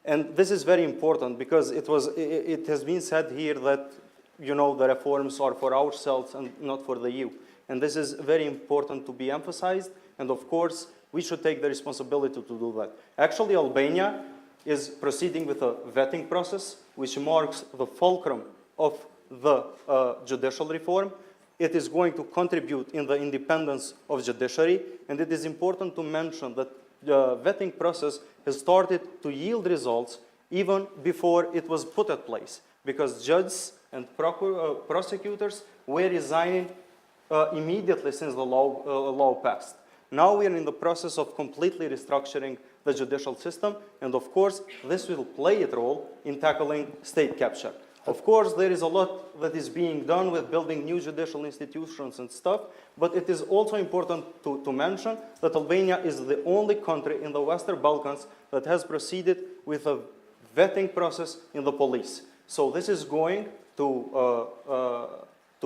And this is very important because it has been said here that, you know, the reforms are for ourselves and not for the EU. And this is very important to be emphasized. And of course, we should take the responsibility to do that. Actually, Albania is proceeding with a vetting process, which marks the fulcrum of the judicial reform. It is going to contribute in the independence of judiciary. And it is important to mention that the vetting process has started to yield results even before it was put in place, because judges and prosecutors were resigning immediately since the law passed. Now we are in the process of completely restructuring the judicial system, and of course, this will play a role in tackling state capture. Of course, there is a lot that is being done with building new judicial institutions and stuff, but it is also important to mention that Albania is the only country in the Western Balkans that has proceeded with a vetting process in the police. So this is going to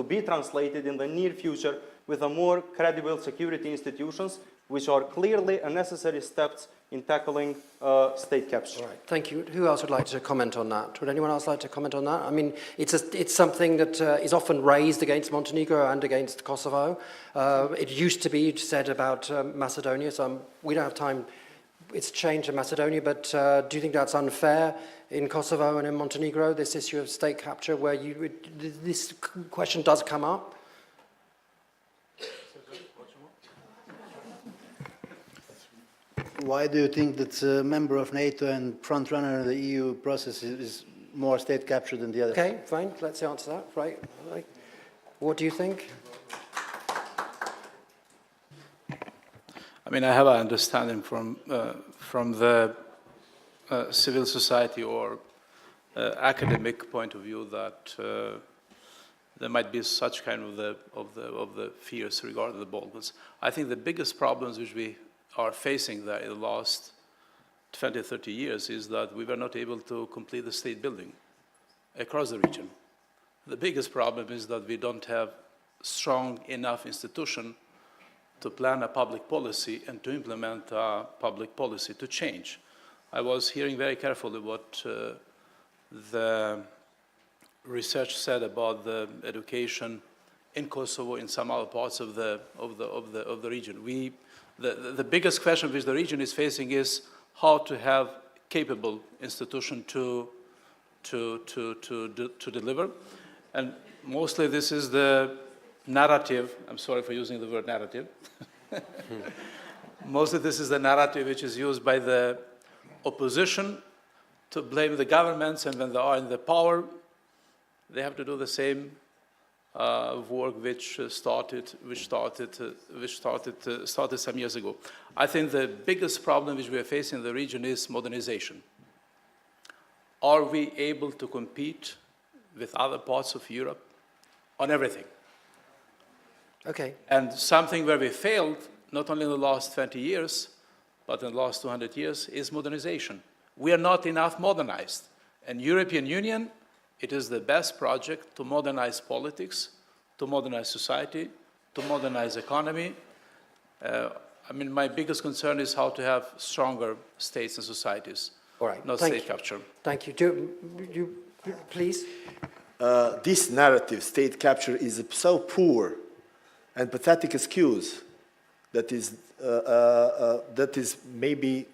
be translated in the near future with a more credible security institutions, which are clearly a necessary steps in tackling state capture. All right, thank you. Who else would like to comment on that? Would anyone else like to comment on that? I mean, it's something that is often raised against Montenegro and against Kosovo. It used to be said about Macedonia, so we don't have time. It's changed in Macedonia, but do you think that's unfair in Kosovo and in Montenegro, this issue of state capture, where this question does come up? Why do you think that a member of NATO and front-runner in the EU process is more state capture than the other? Okay, fine. Let's answer that. Right. What do you think? I mean, I have an understanding from the civil society or academic point of view that there might be such kind of the fears regarding the Balkans. I think the biggest problems which we are facing there in the last 20, 30 years is that we were not able to complete the state building across the region. The biggest problem is that we don't have strong enough institution to plan a public policy and to implement a public policy to change. I was hearing very carefully what the research said about the education in Kosovo, in some other parts of the region. The biggest question which the region is facing is how to have capable institution to deliver. And mostly this is the narrative, I'm sorry for using the word narrative. Mostly this is the narrative which is used by the opposition to blame the governments, and when they are in the power, they have to do the same work which started some years ago. I think the biggest problem which we are facing in the region is modernization. Are we able to compete with other parts of Europe on everything? Okay. And something where we failed, not only in the last 20 years, but in the last 200 years, is modernization. We are not enough modernized. And European Union, it is the best project to modernize politics, to modernize society, to modernize economy. I mean, my biggest concern is how to have stronger states and societies, all right, not state capture. Thank you. Do you please? This narrative, state capture, is so poor and pathetic excuse that is maybe,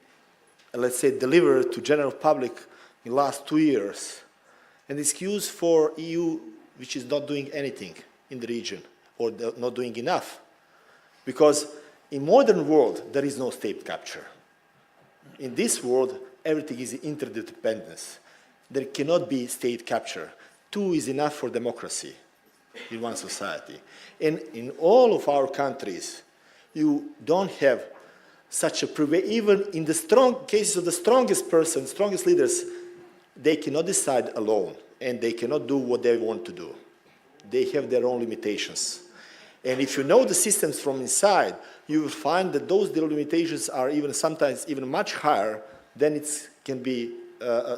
let's say, delivered to general public in the last 2 years, an excuse for EU which is not doing anything in the region or not doing enough. Because in modern world, there is no state capture. In this world, everything is interdependence. There cannot be state capture. 2 is enough for democracy in one society. And in all of our countries, you don't have such a even in the strong cases of the strongest person, strongest leaders, they cannot decide alone and they cannot do what they want to do. They have their own limitations. And if you know the systems from inside, you will find that those limitations are even sometimes even much higher than it can be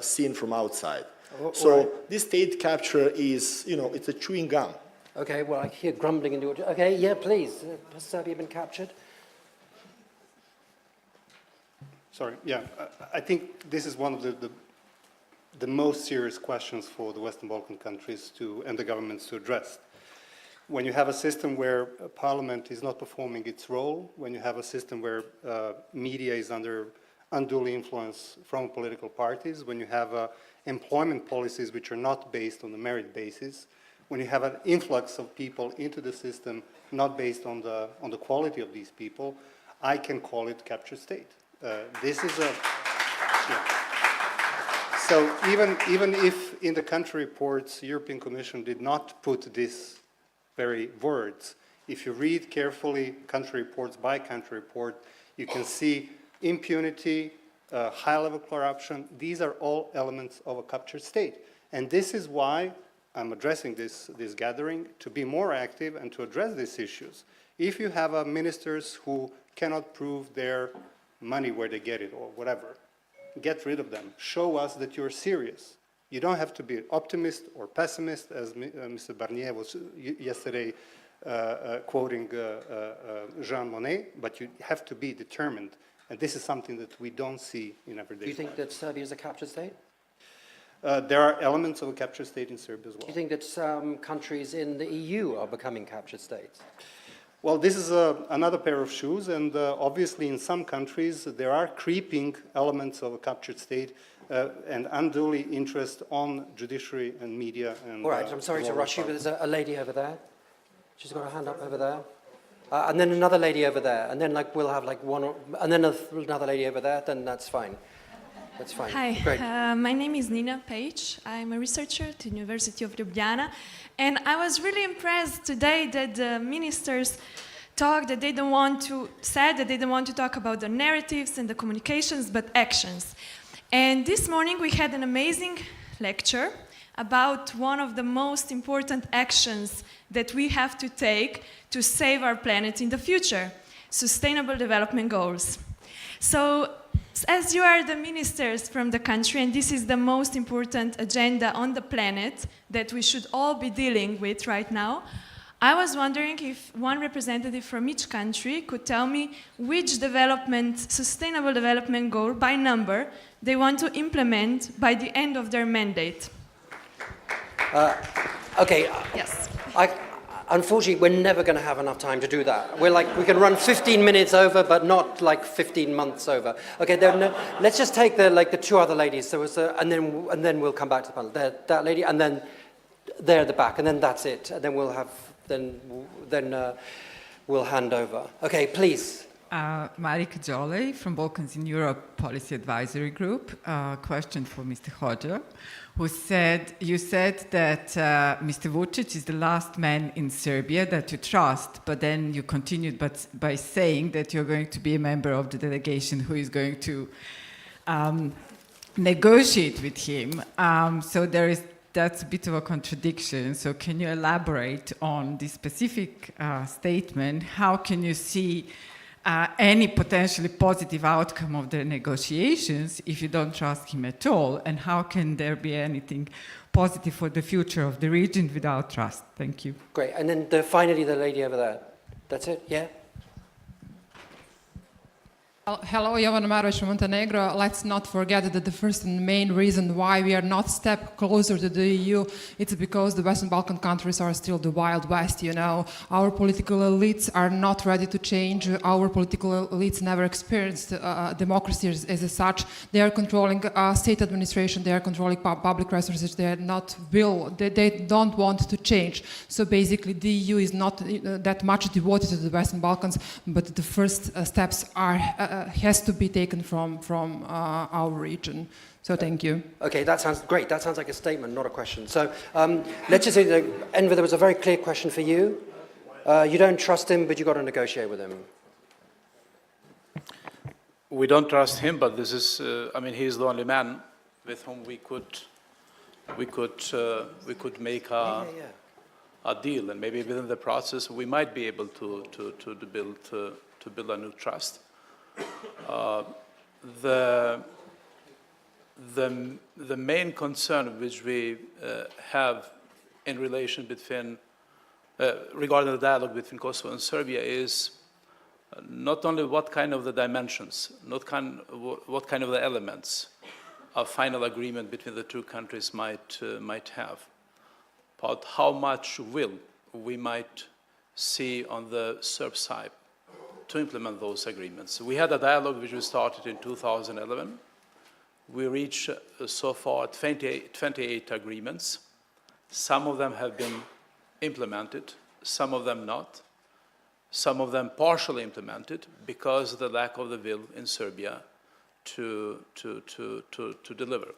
seen from outside. So right. this state capture is, you know, it's a chewing gum. Okay, well, I hear grumbling in the audience. Okay, yeah, please. Has Serbia been captured? Sorry, yeah, I think this is one of the most serious questions for the Western Balkan countries and the governments to address. When you have a system where parliament is not performing its role, when you have a system where media is under unduly influence from political parties, when you have employment policies which are not based on the merit basis, when you have an influx of people into the system not based on the quality of these people, I can call it captured state. This is a... Yeah. So even if in the country reports, the European Commission did not put these very words, if you read carefully country reports by country report, you can see impunity, high-level corruption. These are all elements of a captured state. And this is why I'm addressing this gathering, to be more active and to address these issues. If you have ministers who cannot prove their money where they get it or whatever, get rid of them. Show us that you're serious. You don't have to be optimist or pessimist, as Mr. Barnier was yesterday quoting Jean Monnet, but you have to be determined. And this is something that we don't see in everyday life. Do you think that Serbia is a captured state? There are elements of a captured state in Serbia as well. Do you think that some countries in the EU are becoming captured states? Well, this is another pair of shoes, and obviously in some countries there are creeping elements of a captured state and unduly interest on judiciary and media. And, all right, I'm sorry to rush you, but there's a lady over there. She's got her hand up over there. And then another lady over there, and then we'll have one, and then another lady over there, then that's fine. That's fine. Hi, great. My name is Nina Page. I'm a researcher at the University of Ljubljana, and I was really impressed today that the ministers said that they don't want to talk about the narratives and the communications, but actions. And this morning we had an amazing lecture about one of the most important actions that we have to take to save our planet in the future, Sustainable Development Goals. So, as you are the ministers from the country, and this is the most important agenda on the planet that we should all be dealing with right now, I was wondering if one representative from each country could tell me which sustainable development goal by number they want to implement by the end of their mandate. Okay. Yes. Unfortunately, we're never going to have enough time to do that. We can run 15 minutes over, but not 15 months over. Okay, let's just take the two other ladies. So and then we'll come back to the panel. That lady, and then there at the back, and then that's it. And then we'll have we'll hand over. Okay, please. Marika Jolej from Balkans in Europe Policy Advisory Group. Question for Mr. Hodja, you said that Mr. Vučić is the last man in Serbia that you trust, but then you continued by saying that you're going to be a member of the delegation who is going to negotiate with him. So that's a bit of a contradiction. So can you elaborate on this specific statement? How can you see any potentially positive outcome of the negotiations if you don't trust him at all? And how can there be anything positive for the future of the region without trust? Thank you. Great. And then finally the lady over there. That's it? Yeah? Hello, Jovana Marovic from Montenegro. Let's not forget that the first and main reason why we are not step closer to the EU, it's because the Western Balkan countries are still the Wild West, you know. Our political elites are not ready to change. Our political elites never experienced democracy as such. They are controlling state administration, they are controlling public resources, they don't want to change. So basically the EU is not that much devoted to the Western Balkans, but the first steps has to be taken from our region. So thank you. Okay, that sounds great. That sounds like a statement, not a question. So let's just say, Enver, there was a very clear question for you. You don't trust him, but you've got to negotiate with him. We don't trust him, but this is, I mean, he is the only man with whom we could make a deal, and maybe within the process we might be able to build a new trust. The main concern which we have in relation regarding the dialogue between Kosovo and Serbia is not only what kind of the dimensions, what kind of the elements a final agreement between the two countries might have, but how much will we might see on the Serb side to implement those agreements. We had a dialogue which we started in 2011. We reached so far 28 agreements. Some of them have been implemented, some of them not. Some of them partially implemented because of the lack of the will in Serbia to deliver.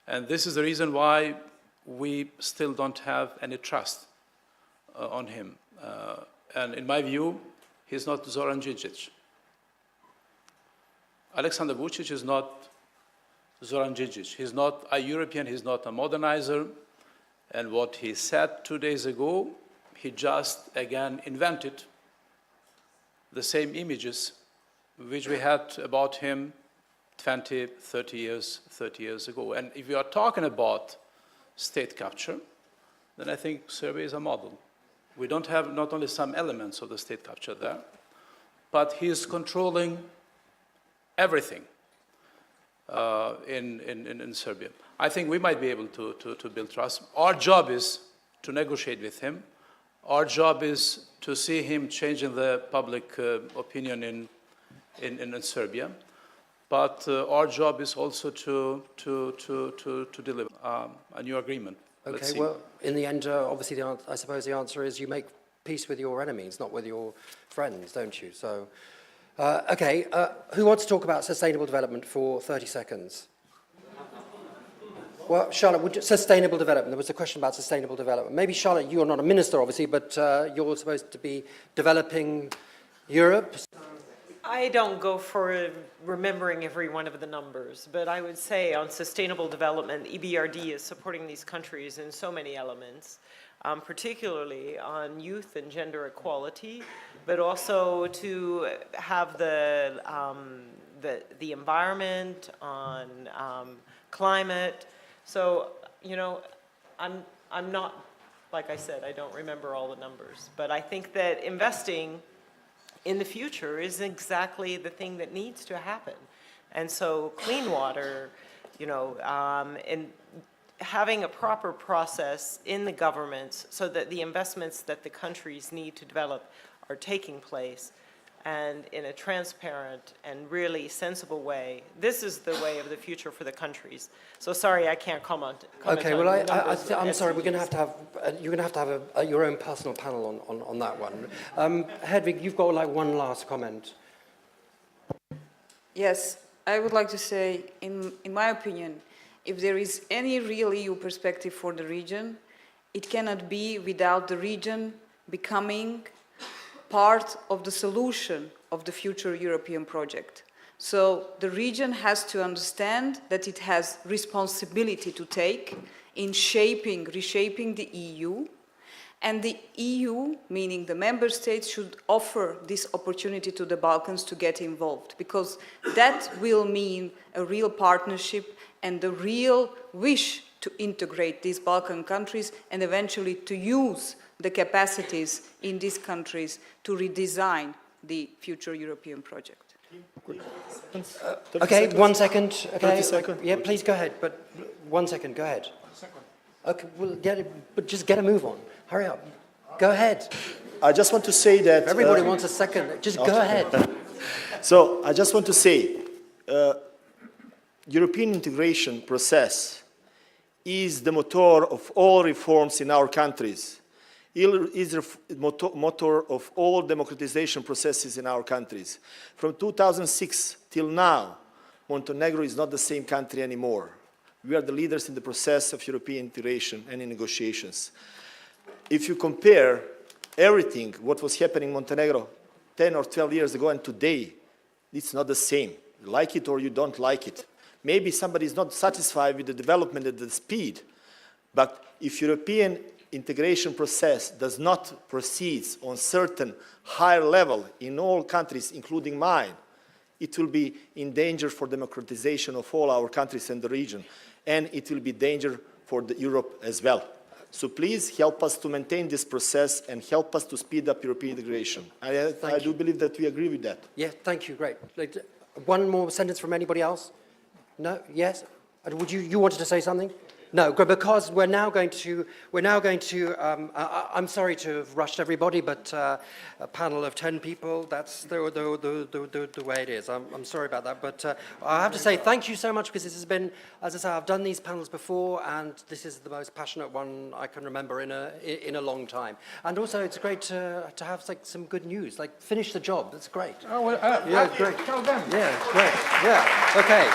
And this is the reason why we still don't have any trust on him. And in my view, he's not Zoran Đinđić. Aleksandar Vučić is not Zoran Đinđić. He's not a European, he's not a modernizer. And what he said 2 days ago, he just again invented the same images which we had about him 20, 30 years ago. And if we are talking about state capture, then I think Serbia is a model. We don't have not only some elements of the state capture there, but he is controlling everything in Serbia. I think we might be able to build trust. Our job is to negotiate with him. Our job is to see him changing the public opinion in Serbia. But our job is also to deliver a new agreement. Okay, well, in the end, obviously, I suppose the answer is you make peace with your enemies, not with your friends, don't you? So, okay, who wants to talk about sustainable development for 30 seconds? Well, Charlotte, sustainable development. There was a question about sustainable development. Maybe, Charlotte, you're not a minister, obviously, but you're supposed to be developing Europe. I don't go for remembering every one of the numbers, but I would say on sustainable development, EBRD is supporting these countries in so many elements, particularly on youth and gender equality, but also to have the environment, on climate. So, you know, I'm not, like I said, I don't remember all the numbers, but I think that investing in the future is exactly the thing that needs to happen. And so clean water, you know, and having a proper process in the governments so that the investments that the countries need to develop are taking place and in a transparent and really sensible way. This is the way of the future for the countries. So sorry, I can't comment Okay, on well, the I'm sorry, we're going to have to have, you're going to have your own personal panel on that one. Hedvig, you've got like one last comment. Yes, I would like to say, in my opinion, if there is any real EU perspective for the region, it cannot be without the region becoming part of the solution of the future European project. So the region has to understand that it has responsibility to take in reshaping the EU, and the EU, meaning the member states, should offer this opportunity to the Balkans to get involved, because that will mean a real partnership and the real wish to integrate these Balkan countries and eventually to use the capacities in these countries to redesign the future European project. Okay, 1 second. Okay, 30 seconds. yeah, please go ahead. But 1 second, go ahead. Okay, well, but just get a move on. Hurry up. Go ahead. I just want to say that... If everybody wants a second, just go ahead. So I just want to say, European integration process is the motor of all reforms in our countries. It is the motor of all democratization processes in our countries. From 2006 till now, Montenegro is not the same country anymore. We are the leaders in the process of European integration and in negotiations. If you compare everything, what was happening in Montenegro 10 or 12 years ago and today, it's not the same. You like it or you don't like it. Maybe somebody is not satisfied with the development at the speed, but if European integration process does not proceed on certain higher level in all countries, including mine, it will be in danger for democratization of all our countries in the region, and it will be danger for Europe as well. So please help us to maintain this process and help us to speed up European integration. I do believe that we agree with that. Yeah, thank you, great. One more sentence from anybody else? No? Yes? Would you wanted to say something? No, because we're now going to, I'm sorry to have rushed everybody, but a panel of 10 people, that's the way it is. I'm sorry about that, but I have to say thank you so much, because this has been, as I say, I've done these panels before, and this is the most passionate one I can remember in a long time. And also, it's great to have like some good news, like finish the job. That's great. Oh, well, yeah, great. Tell them. Yeah, great. Yeah, okay.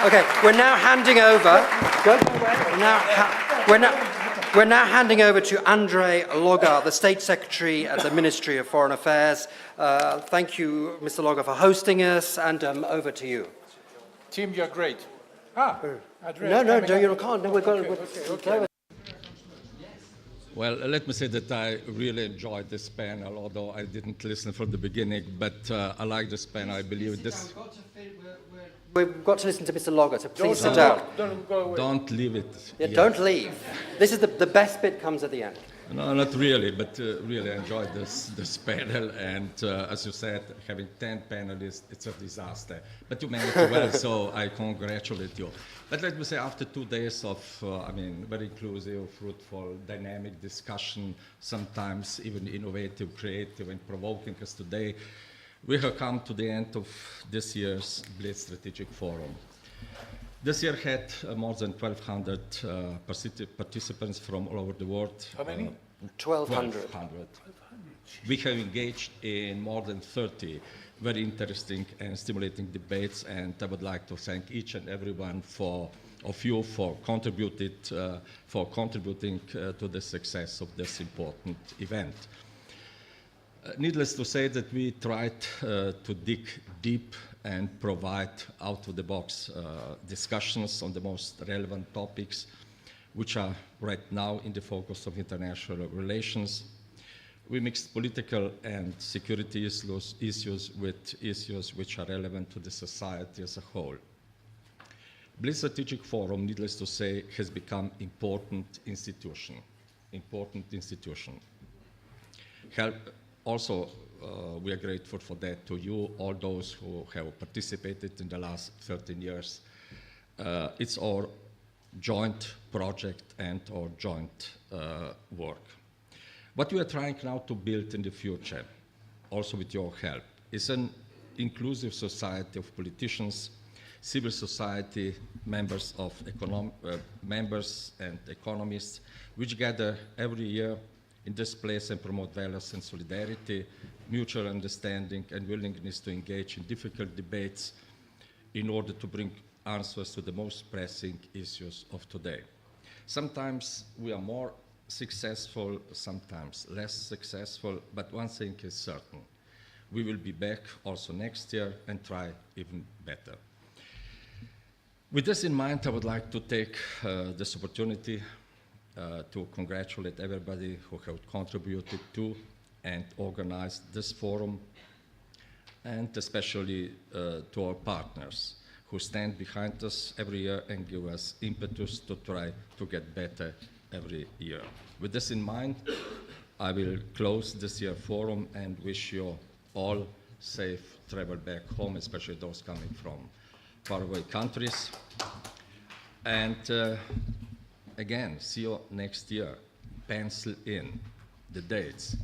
Okay, we're now handing over. We're now handing over to Andrei Logar, the State Secretary at the Ministry of Foreign Affairs. Thank you, Mr. Logar, for hosting us, and over to you. Tim, you're great. No, you can't. No, we've got. Okay. Well, let me say that I really enjoyed this panel, although I didn't listen from the beginning, but I like this panel. I believe this... We've got to listen to Mr. Logar, so please sit down. Don't go away. Don't leave it. Yeah, don't leave. This is the best bit comes at the end. No, not really, but really I enjoyed this panel, and as you said, having 10 panelists, it's a disaster. But you managed well, so I congratulate you. But let me say, after 2 days of, very inclusive, fruitful, dynamic discussion, sometimes even innovative, creative, and provoking as today, we have come to the end of this year's Blitz Strategic Forum. This year had more than 1,200 participants from all over the world. How many? 1,200. We have engaged in more than 30 very interesting and stimulating debates, and I would like to thank each and every one of you for contributing to the success of this important event. Needless to say that we tried to dig deep and provide out-of-the-box discussions on the most relevant topics, which are right now in the focus of international relations. We mixed political and security issues with issues which are relevant to the society as a whole. Blitz Strategic Forum, needless to say, has become important institution. Also, we are grateful for that to you, all those who have participated in the last 13 years. It's our joint project and our joint work. What we are trying now to build in the future, also with your help, is an inclusive society of politicians, civil society, members and economists, which gather every year in this place and promote values and solidarity, mutual understanding, and willingness to engage in difficult debates in order to bring answers to the most pressing issues of today. Sometimes we are more successful, sometimes less successful, but one thing is certain. We will be back also next year and try even better. With this in mind, I would like to take this opportunity to congratulate everybody who have contributed to and organized this forum, and especially to our partners who stand behind us every year and give us impetus to try to get better every year. With this in mind, I will close this year's forum and wish you all safe travel back home, especially those coming from faraway countries. And again, see you next year. Pencil in the dates.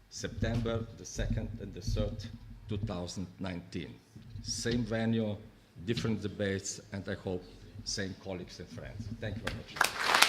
September the 2nd and the 3rd, 2019. Same venue, different debates, and I hope same colleagues and friends. Thank you very much.